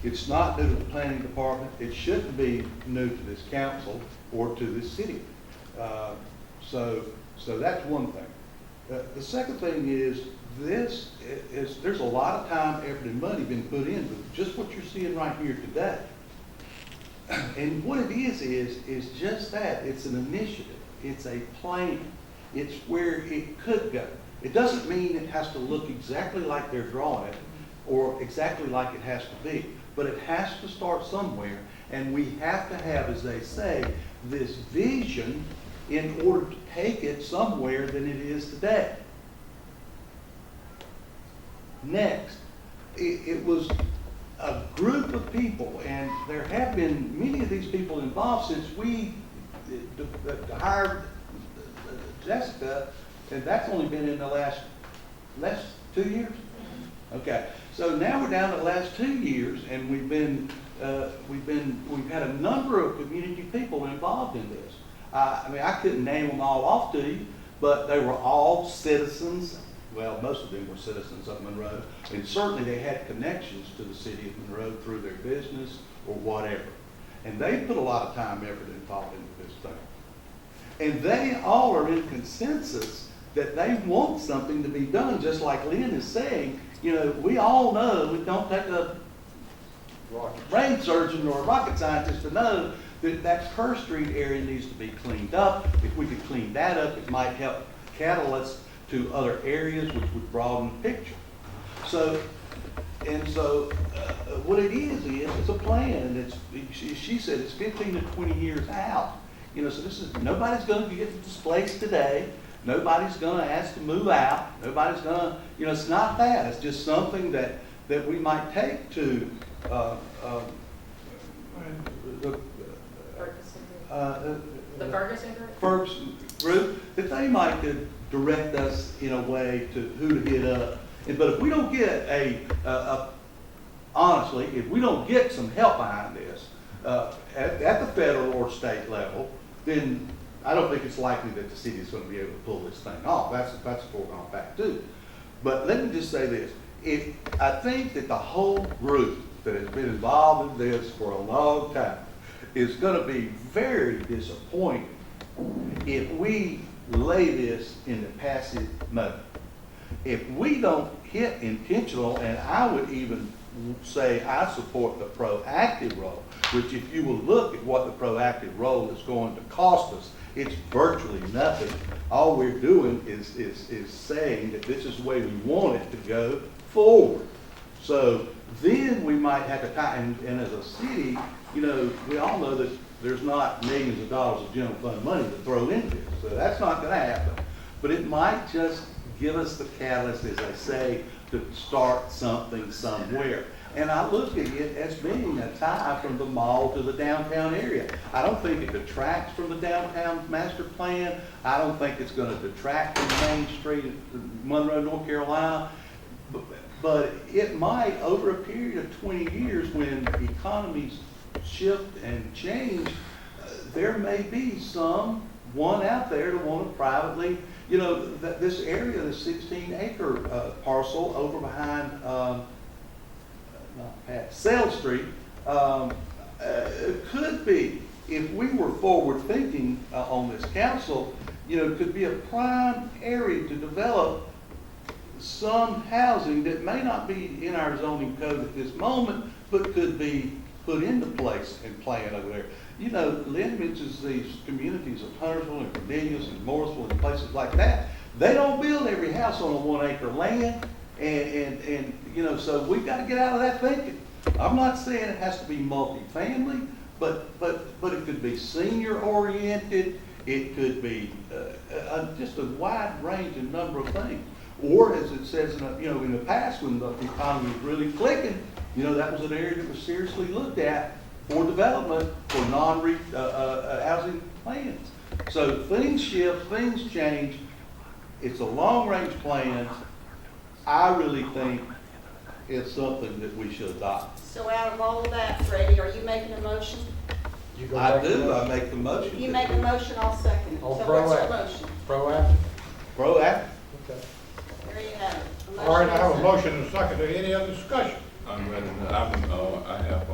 It's not new to the planning department. It shouldn't be new to this council or to this city. So that's one thing. The second thing is, there's a lot of time, effort, and money been put into just what you're seeing right here today. And what it is just that. It's an initiative. It's a plan. It's where it could go. It doesn't mean it has to look exactly like they're drawing it or exactly like it has to be. But it has to start somewhere, and we have to have, as they say, this vision in order to take it somewhere than it is today. Next, it was a group of people, and there have been many of these people involved since we to hire Jessica, and that's only been in the last 2 years? Okay, so now we're down to the last 2 years, and we've had a number of community people involved in this. I mean, I couldn't name them all off to you, but they were all citizens. Well, most of them were citizens of Monroe, and certainly they had connections to the city of Monroe through their business or whatever. And they put a lot of time, effort, and thought into this thing. And they all are in consensus that they want something to be done, just like Lynn is saying. You know, we all know, we don't take a brain surgeon or a rocket scientist to know that that Kerr Street area needs to be cleaned up. If we could clean that up, it might help catalyst to other areas, which would broaden the picture. So what it is it's a plan, and she said it's 15 to 20 years out. You know, so this is, nobody's going to get displaced today. Nobody's going to ask to move out. Nobody's going to, you know, it's not that. It's just something that we might take to The Ferguson group? Ferguson group, that they might direct us in a way to who to hit up. But if we don't get honestly, if we don't get some help behind this at the federal or state level, then I don't think it's likely that the city is going to be able to pull this thing off. That's a foregone fact too. But let me just say this. I think that the whole group that has been involved in this for a long time is going to be very disappointed if we lay this in the passive mode. If we don't hit intentional, and I would even say I support the proactive role, which if you will look at what the proactive role is going to cost us, it's virtually nothing. All we're doing is saying that this is the way we want it to go forward. So then we might have to time, and as a city, you know, we all know that there's not millions of dollars of general fund money to throw into this. So that's not going to happen. But it might just give us the catalyst, as I say, to start something somewhere. And I look at it as being a tie from the mall to the downtown area. I don't think it detracts from the downtown master plan. I don't think it's going to detract from Main Street in Monroe, North Carolina. But it might, over a period of 20 years, when economies shift and change, there may be someone out there to want to privately, you know, this area, the 16-acre parcel over behind Sale Street, could be, if we were forward thinking on this council, you know, could be a prime area to develop some housing that may not be in our zoning code at this moment, but could be put into place and planned over there. You know, Lynn mentions these communities of Huntersville and Cornelius and Morrisville and places like that. They don't build every house on a 1-acre land, and you know, so we've got to get out of that thinking. I'm not saying it has to be multifamily, but it could be senior oriented. It could be just a wide range and number of things. Or as it says, in the past when the economy was really clicking, you know, that was an area that was seriously looked at for development for housing plans. So things shift, things change. It's a long-range plan. I really think it's something that we should adopt. So out of all of that, Freddie, are you making a motion? You gonna I make the do. I motion? make the motion. If you make a motion, I'll second it. So Oh, what's your proactive. motion? Proactive? Proactive. Okay. There you have it. A All right, I have a and motion and a second. Any other discussion? I'm ready. I have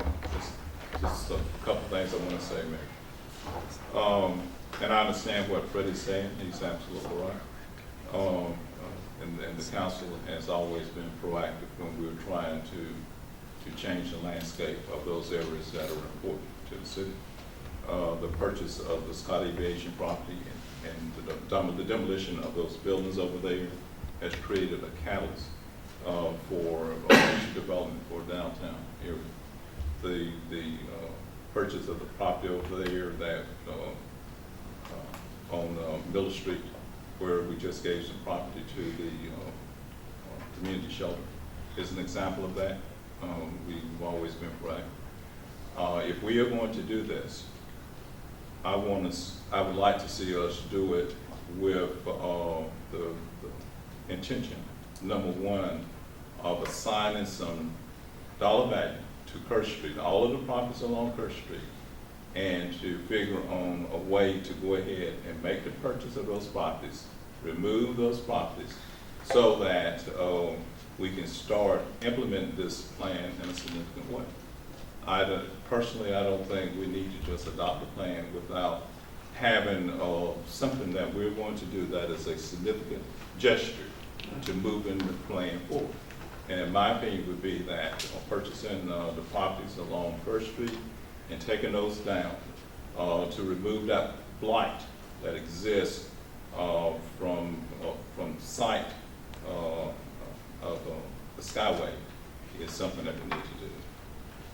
just a couple things I want to say, Mayor. And I understand what Freddie's saying. He's absolutely right. And the council has always been proactive when we were trying to change the landscape of those areas that are important to the city. The purchase of the Scott Aviation property and the demolition of those buildings over there has created a catalyst for future development for downtown area. The purchase of the property over there that on Miller Street, where we just gave some property to the community shelter, is an example of that. We've always been proactive. If we are going to do this, I would like to see us do it with the intention, number one, of assigning some dollar value to Kirk Street, all of the properties along Kirk Street, and to figure on a way to go ahead and make the purchase of those properties, remove those properties, so that we can start implementing this plan in a significant way. Personally, I don't think we need to just adopt a plan without having something that we're going to do that is a significant gesture to moving the plan forward. And in my opinion would be that purchasing the properties along First Street and taking those down to remove that blight that exists from sight of the Skyway is something that we need to do.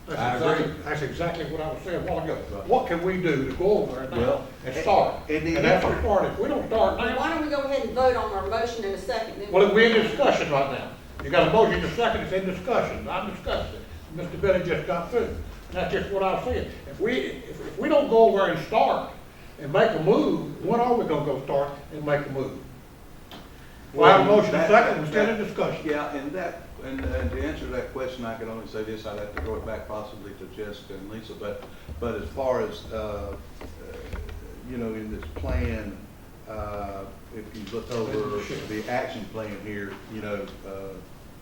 That's exactly what I was saying a while ago. What can we do to go over there now Well, and start? and And the that's effort- the start. If we don't start Why now, don't we go ahead and vote on our motion in a second? Then well, we're in discussion right now. You got a motion, a second, it's in discussion. I'm discussing it. Mr. Billy just got through. And that's just what I was saying. If we don't go over there and start and make a move, when are we gonna go start and make a move? Well, I have a motion, a second, we're still in discussion. Yeah, and to answer that question, I can only say this, I'd have to throw it back possibly to Jessica and Lisa, but as far as, you know, in this plan, if you look over the action plan here, you know,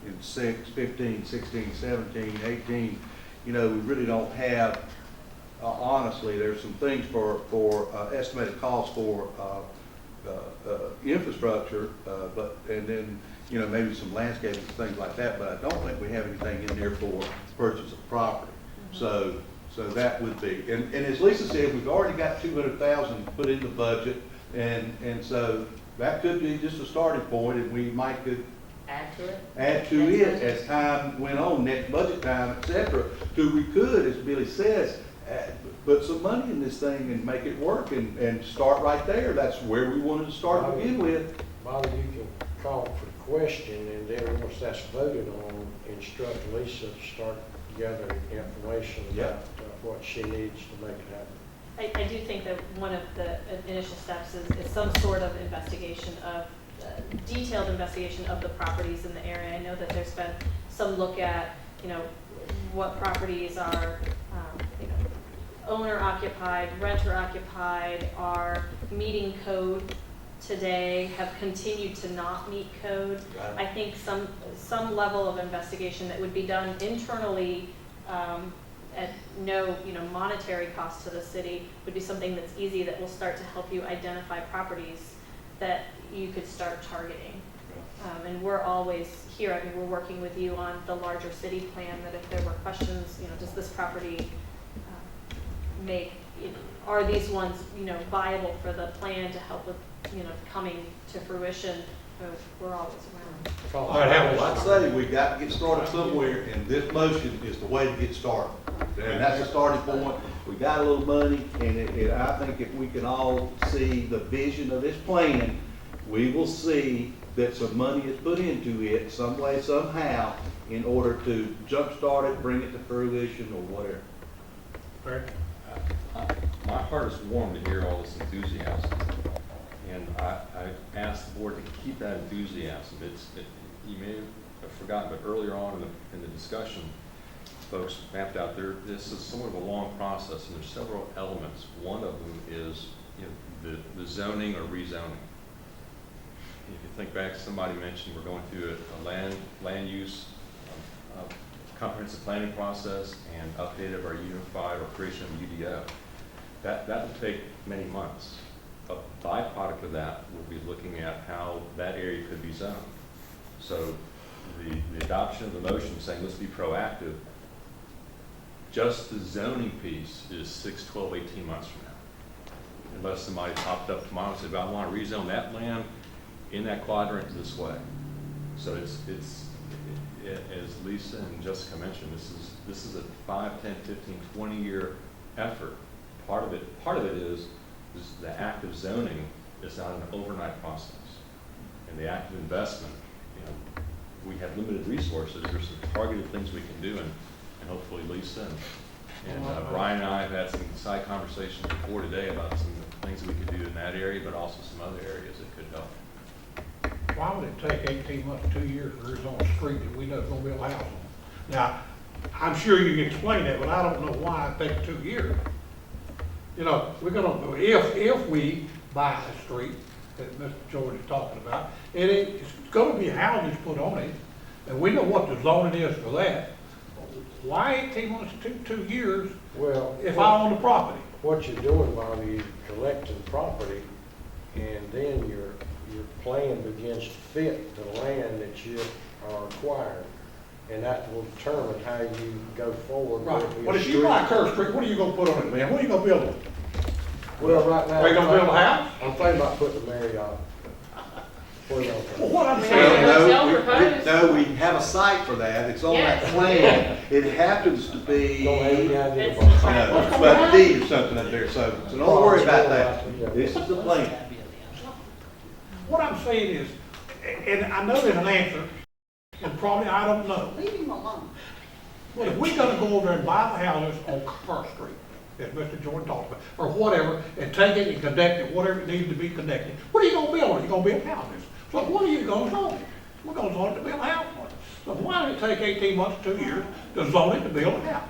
in 15, 16, 17, 18, you know, we really don't have, honestly, there's some things for estimated costs for infrastructure, and then, you know, maybe some landscaping, things like that, but I don't think we have anything in there for purchase of property. So that would be, and as Lisa said, we've already got 200,000 put in the budget, and so that could be just a starting point, and we might could Add to it? add to it as time went on, next budget time, et cetera. We could, as Billy says, put some money in this thing and make it work and start right there. That's where we wanted to start to begin with. Bobby, you can call for the question, and then once that's voted on, instruct Lisa to start gathering information Yeah. about what she needs to make it happen. I do think that one of the initial steps is some sort of investigation of, detailed investigation of the properties in the area. I know that there's been some look at, you know, what properties are, you know, owner occupied, renter occupied, are meeting code today, have continued to not meet code. I think some level of investigation that would be done internally, at no, you know, monetary cost to the city would be something that's easy, that will start to help you identify properties that you could start targeting. And we're always here, I mean, we're working with you on the larger city plan, that if there were questions, you know, does this property are these ones, you know, viable for the plan to help with, you know, coming to fruition? We're always around. All right, have a- I'd say we got to get started somewhere, and this motion is the way to get started. And that's the starting point. We got a little money, and I think if we can all see the vision of this plan, we will see that some money is put into it some way, somehow, in order to jumpstart it, bring it to fruition, or whatever. Right. My heart is warm to hear all this enthusiasm, and I asked the board to keep that enthusiasm. You may have forgotten, but earlier on in the discussion, folks mapped out this is somewhat of a long process, and there's several elements. One of them is, you know, the zoning or rezoning. If you think back, somebody mentioned we're going through a land use comprehensive planning process and update of our unified or creation of UDO. That will take many months. A byproduct of that will be looking at how that area could be zoned. So the adoption of the motion saying let's be proactive, just the zoning piece is 6, 12, 18 months from now. Unless somebody popped up tomorrow and said, I want to rezone that land in that quadrant this way. So it's as Lisa and Jessica mentioned, this is a 5, 10, 15, 20-year effort. Part of it is the active zoning is not an overnight process. And the active investment, you know, we have limited resources. There's some targeted things we can do, and hopefully Lisa and And Brian and I have had some side conversations before today about some things that we could do in that area, but also some other areas that could help. Why would it take 18 months, 2 years for it's on a street that we know is gonna build a house on? Now, I'm sure you can explain that, but I don't know why it takes 2 years. You know, we're gonna, if we buy a street that Mr. George is talking about, it's gonna be houses put on it, and we know what the zoning is for that. Why 18 months, 2 years, Well, if I own the property? what you're doing, Bobby, you're collecting property, and then your plan begins to fit the land that you are acquiring. And that will determine how you go forward. Right, with your but if you street. buy Kerr Street, what are you gonna put on it, man? What are you gonna build on it? Well, right now. Are you gonna build a house? I'm thinking about putting the Marriott. What else? Well, what I'm Yeah, saying, that's No, y'all proposed. no, we have a site for that, it's on that Yes. plan. It happens to be, Don't have any idea It's about the that. you know, it's about D or something up there, so don't worry about that. This is the plan. what I'm saying is, and I know there's an answer, and probably I don't know. Leave him alone. But if we're gonna go over there and buy the houses on Kerr Street, as Mr. Jordan talked about, or whatever, and take it and connect it, whatever it needs to be connected, what are you gonna build on it? You're gonna build houses. So what are you gonna zone it? We're gonna zone it to build a house on it. So why did it take 18 months, 2 years to zone it to build a house?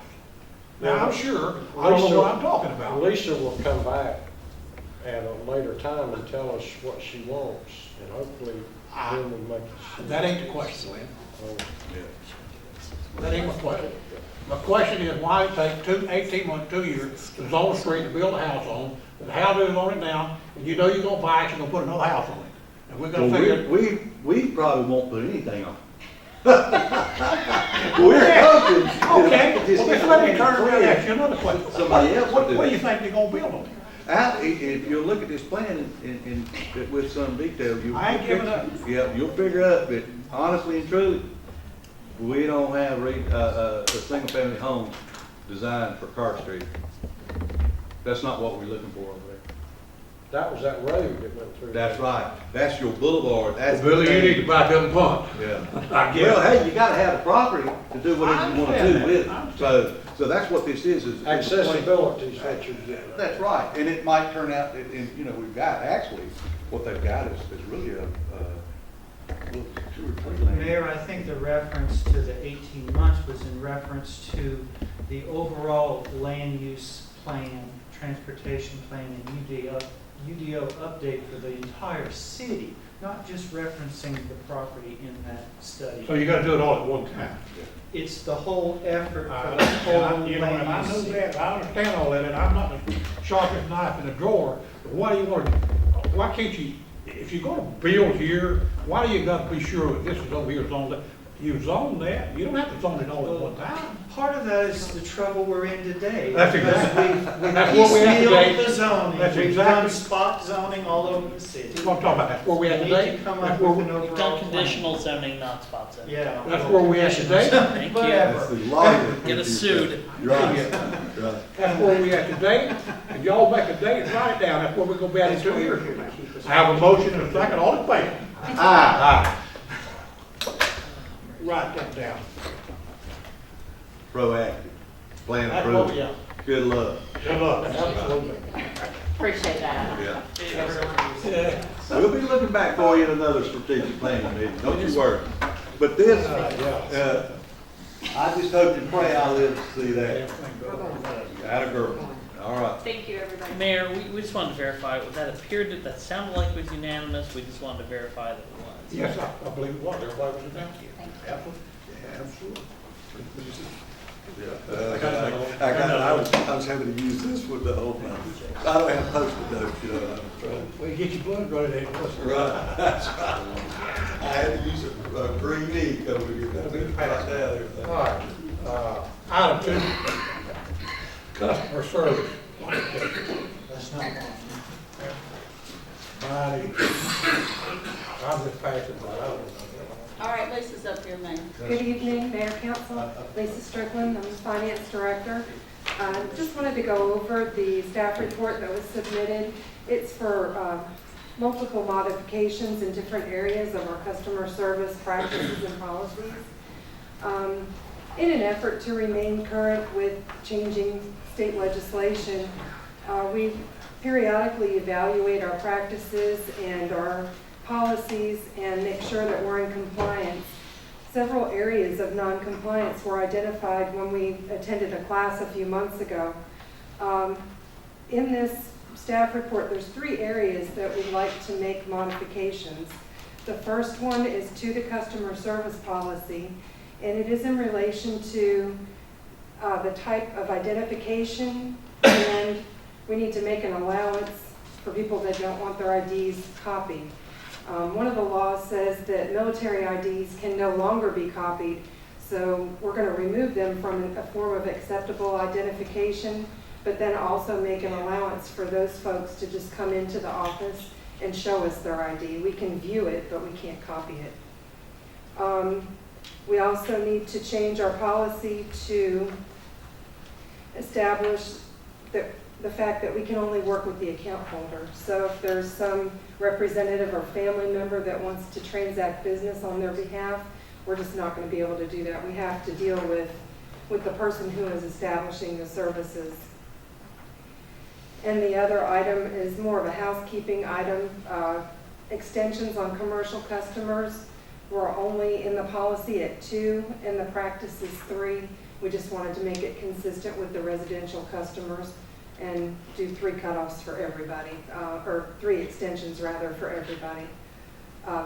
Now, I'm sure, I don't know what I'm talking about. Lisa will come back at a later time and tell us what she wants, and hopefully then we make a decision. That ain't the question, Lynn. Oh, That ain't my question. My question is, why it take 18 months, 2 years to zone a street to build a house on, and the house is on it now, and you know you're gonna buy it, you're gonna put another house on it. And we're gonna Well, figure, we probably won't put anything on. We're hoping. okay, that just well, let's get let me the turn around and land ask you another question. Somebody else will What do do it. you think they're gonna build on it? If you look at this plan with some detail, you. I ain't giving up. Yeah, you'll figure out that honestly and truly, we don't have a single-family home designed for Carr Street. That's not what we're looking for over there. That was that road that went through. That's right. That's your boulevard. That's. Billy, you need to buy them pumps. Yeah. I get Well, it. hey, you gotta have the property to do whatever you wanna I do understand with that. I it. So that's what this is. It's a plan. Accessibility is what you're getting at. That's right, and it might turn out, and, you know, we've got, actually, what they've got is really a 2 or 3 lanes. Mayor, I think the reference to the 18 months was in reference to the overall land use plan, transportation plan, and UDO update for the entire city, not just referencing the property in that study. So you gotta do it all at one time. It's the whole effort for the whole You know, and I land know use. that, I understand all that, and I'm not the sharpest knife in the drawer, but why do you want to, why can't you, if you're gonna build here, why do you gotta be sure that this is over here zoned? You zone that, you don't have to zone it all at one time. Part of that is the trouble we're in today. That's because exactly- we've that's what we have piecemealed today. the zoning. That's We've exactly- done spot zoning all over the city. That's what I'm talking about, that's where we We at need today. to come That's up where with an we- overall We've done plan. conditional zoning, not spot zoning. Yeah. That's where we at today. Thank you. Whatever. Get us sued. Right. That's where we at today, and y'all make a date and write it down, that's where we're gonna be at in 2 years from now. I have a motion and a second, all in favor? Aye. Write that down. Proactive, plan That's what approved. we are. Good luck. Good luck, absolutely. Appreciate that. Yeah. Yeah. We'll be looking back for you in another strategic planning meeting, don't you worry. But this, I just hope and pray I live to see that. Atta girl. All right. Thank you, everybody. Mayor, we just wanted to verify, that appeared, that sounded like it was unanimous, we just wanted to verify that it was. Yes, I believe it was, everybody was in there. Absolutely, yeah, absolutely. I was having to use this one the whole time. I don't have post-it notes, you know. Well, you get your blood running there. Right, that's right. I had to use a green ink over here. That'll be passed down everything. All right, item 2, customer service. That's not one. Mighty. I'm just passing by, I don't know. All right, Lisa's up here, Mayor. Good evening, Mayor, Council. Lisa Strickland, I'm the Finance Director. Just wanted to go over the staff report that was submitted. It's for multiple modifications in different areas of our customer service practices and policies. In an effort to remain current with changing state legislation, we periodically evaluate our practices and our policies and make sure that we're in compliance. Several areas of non-compliance were identified when we attended a class a few months ago. In this staff report, there's 3 areas that we'd like to make modifications. The first one is to the customer service policy, and it is in relation to the type of identification, and we need to make an allowance for people that don't want their IDs copied. One of the laws says that military IDs can no longer be copied, so we're going to remove them from a form of acceptable identification, but then also make an allowance for those folks to just come into the office and show us their ID. We can view it, but we can't copy it. We also need to change our policy to establish the fact that we can only work with the account holder. So if there's some representative or family member that wants to transact business on their behalf, we're just not going to be able to do that. We have to deal with the person who is establishing the services. And the other item is more of a housekeeping item. Extensions on commercial customers were only in the policy at 2, and the practice is 3. We just wanted to make it consistent with the residential customers and do 3 cutoffs for everybody, or 3 extensions rather for everybody.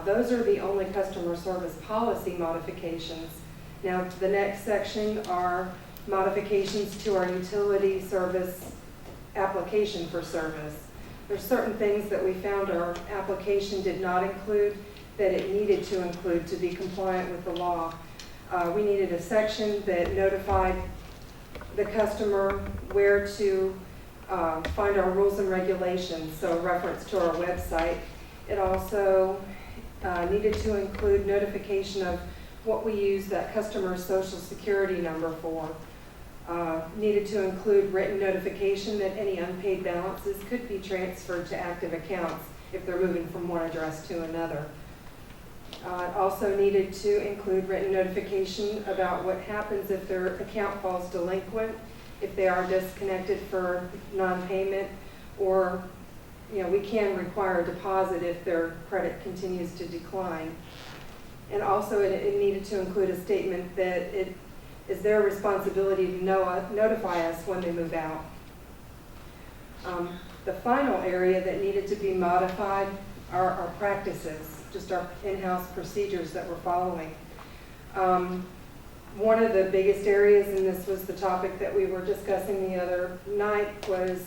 Those are the only customer service policy modifications. Now, the next section are modifications to our utility service application for service. There's certain things that we found our application did not include that it needed to include to be compliant with the law. We needed a section that notified the customer where to find our rules and regulations, so reference to our website. It also needed to include notification of what we use that customer's social security number for. Needed to include written notification that any unpaid balances could be transferred to active accounts if they're moving from one address to another. It also needed to include written notification about what happens if their account falls delinquent, if they are disconnected for non-payment, or we can require a deposit if their credit continues to decline. And also it needed to include a statement that it is their responsibility to notify us when they move out. The final area that needed to be modified are our practices, just our in-house procedures that we're following. One of the biggest areas, and this was the topic that we were discussing the other night, was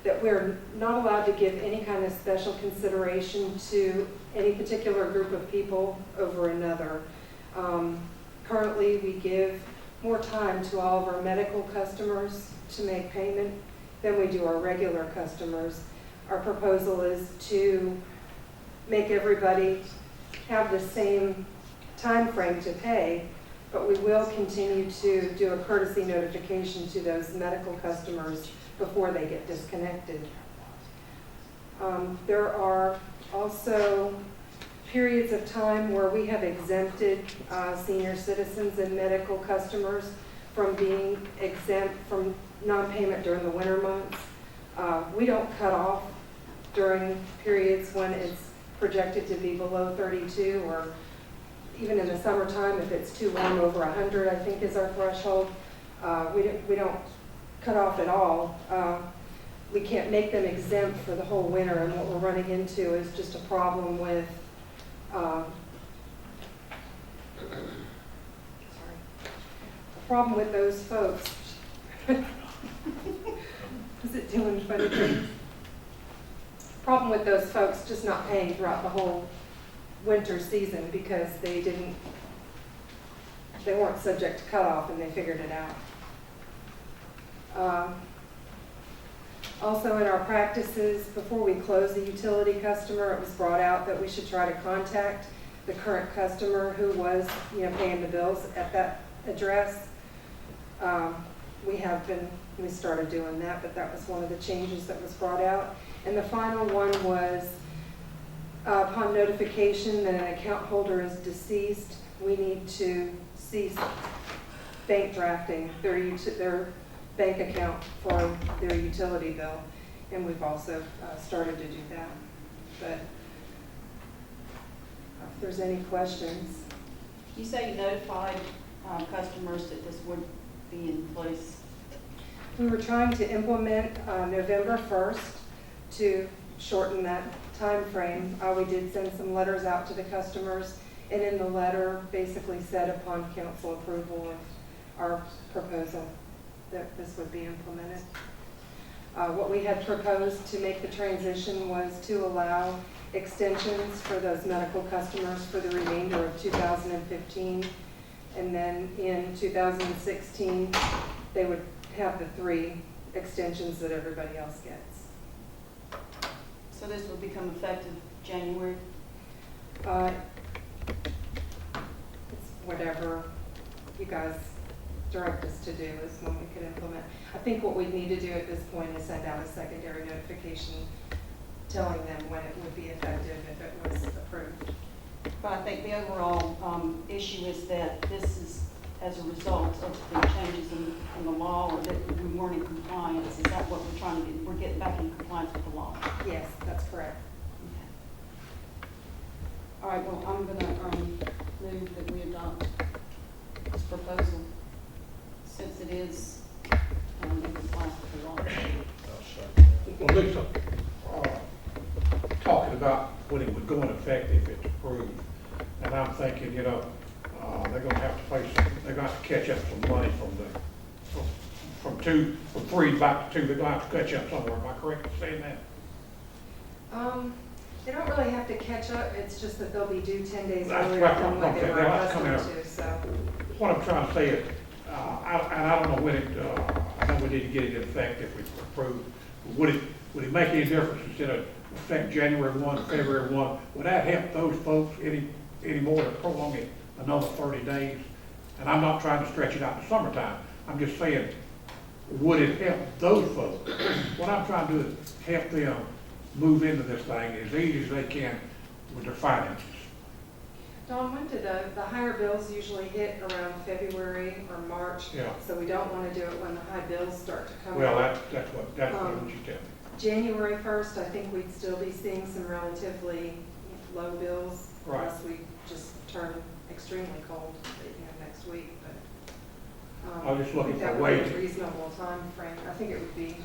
that we're not allowed to give any kind of special consideration to any particular group of people over another. Currently, we give more time to all of our medical customers to make payment than we do our regular customers. Our proposal is to make everybody have the same time frame to pay, but we will continue to do a courtesy notification to those medical customers before they get disconnected. There are also periods of time where we have exempted senior citizens and medical customers from being exempt from non-payment during the winter months. We don't cut off during periods when it's projected to be below 32, or even in the summertime if it's too warm, over 100 I think is our threshold. We don't cut off at all. We can't make them exempt for the whole winter, and what we're running into is just a problem with a problem with those folks. Is it doing funny things? Problem with those folks just not paying throughout the whole winter season because they weren't subject to cutoff and they figured it out. Also in our practices, before we close the utility customer, it was brought out that we should try to contact the current customer who was paying the bills at that address. We started doing that, but that was one of the changes that was brought out. And the final one was upon notification that an account holder is deceased, we need to cease bank drafting their bank account for their utility bill, and we've also started to do that. But if there's any questions. You say you notified customers that this would be in place. We were trying to implement November 1st to shorten that time frame. We did send some letters out to the customers, and in the letter basically said upon council approval of our proposal that this would be implemented. What we had proposed to make the transition was to allow extensions for those medical customers for the remainder of 2015. And then in 2016, they would have the 3 extensions that everybody else gets. So this will become effective January? It's whatever you guys direct us to do is when we could implement. I think what we need to do at this point is send out a secondary notification telling them when it would be effective if it was approved. But I think the overall issue is that this is as a result of the changes in the law, or that we weren't in compliance. Is that what we're trying to do? We're getting back in compliance with the law. Yes, that's correct. Okay. All right, well, I'm going to move that we adopt this proposal since it is in compliance with the law. Well, Lisa, talking about when it would go in effect if it's approved, and I'm thinking, you know, they're gonna have to pay some, they're gonna have to catch up some money from 3 back to 2, they're gonna have to catch up somewhere, am I correct in saying that? They don't really have to catch up, it's just that they'll be due 10 days That's earlier right, than what they okay, were they'll have to come accustomed in. to, so. What I'm trying to say is, I don't know when it, I know we need to get it in effect if we approve. Would it make any difference instead of effect January 1, February 1? Would that help those folks any more to prolong it another 30 days? And I'm not trying to stretch it out to summertime. I'm just saying, would it help those folks? What I'm trying to do is help them move into this thing as easy as they can with their finances. Dawn, when do the higher bills usually hit around February or March? Yeah. So we don't want to do it when the high bills start to come Well, out. that's what you tell me. January 1st, I think we'd still be seeing some relatively low bills. Right. Unless we just turn extremely cold, next week, but. I was just looking I think for that a way would be to- a reasonable time frame. I think it would be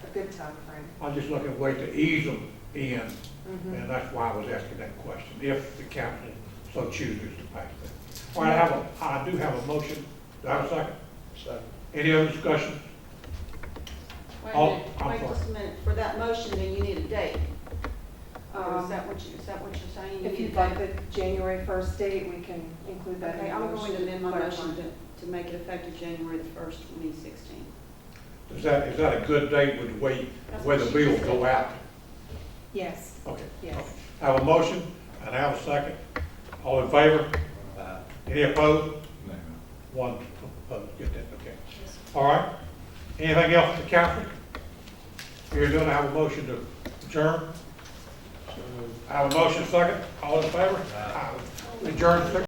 a good time frame. I'm just looking for a way to ease them in, Mhm. and that's why I was asking that question, if the council so chooses to pass that. All right, I do have a motion. Do I have a second? Second. Any other discussion? Wait Oh, a minute, I'm wait sorry. just a minute. For that motion, then you need a date. Or is Um, that what you're saying? You If need you'd a like date? the January 1st date, we can include that in Okay, the I'm motion. going to amend my clarify. motion to make it effective January the 1st, 2016. Is that a good date with the way the she bills said. go out? Yes, Okay. yes. Have a motion, and I have a second. All in favor? Any opposed? No. One opposed, get that, okay. All right. Anything else from the council? Hearing none, I have a motion to adjourn. I have a motion second. All in favor? Aye. Adjourn.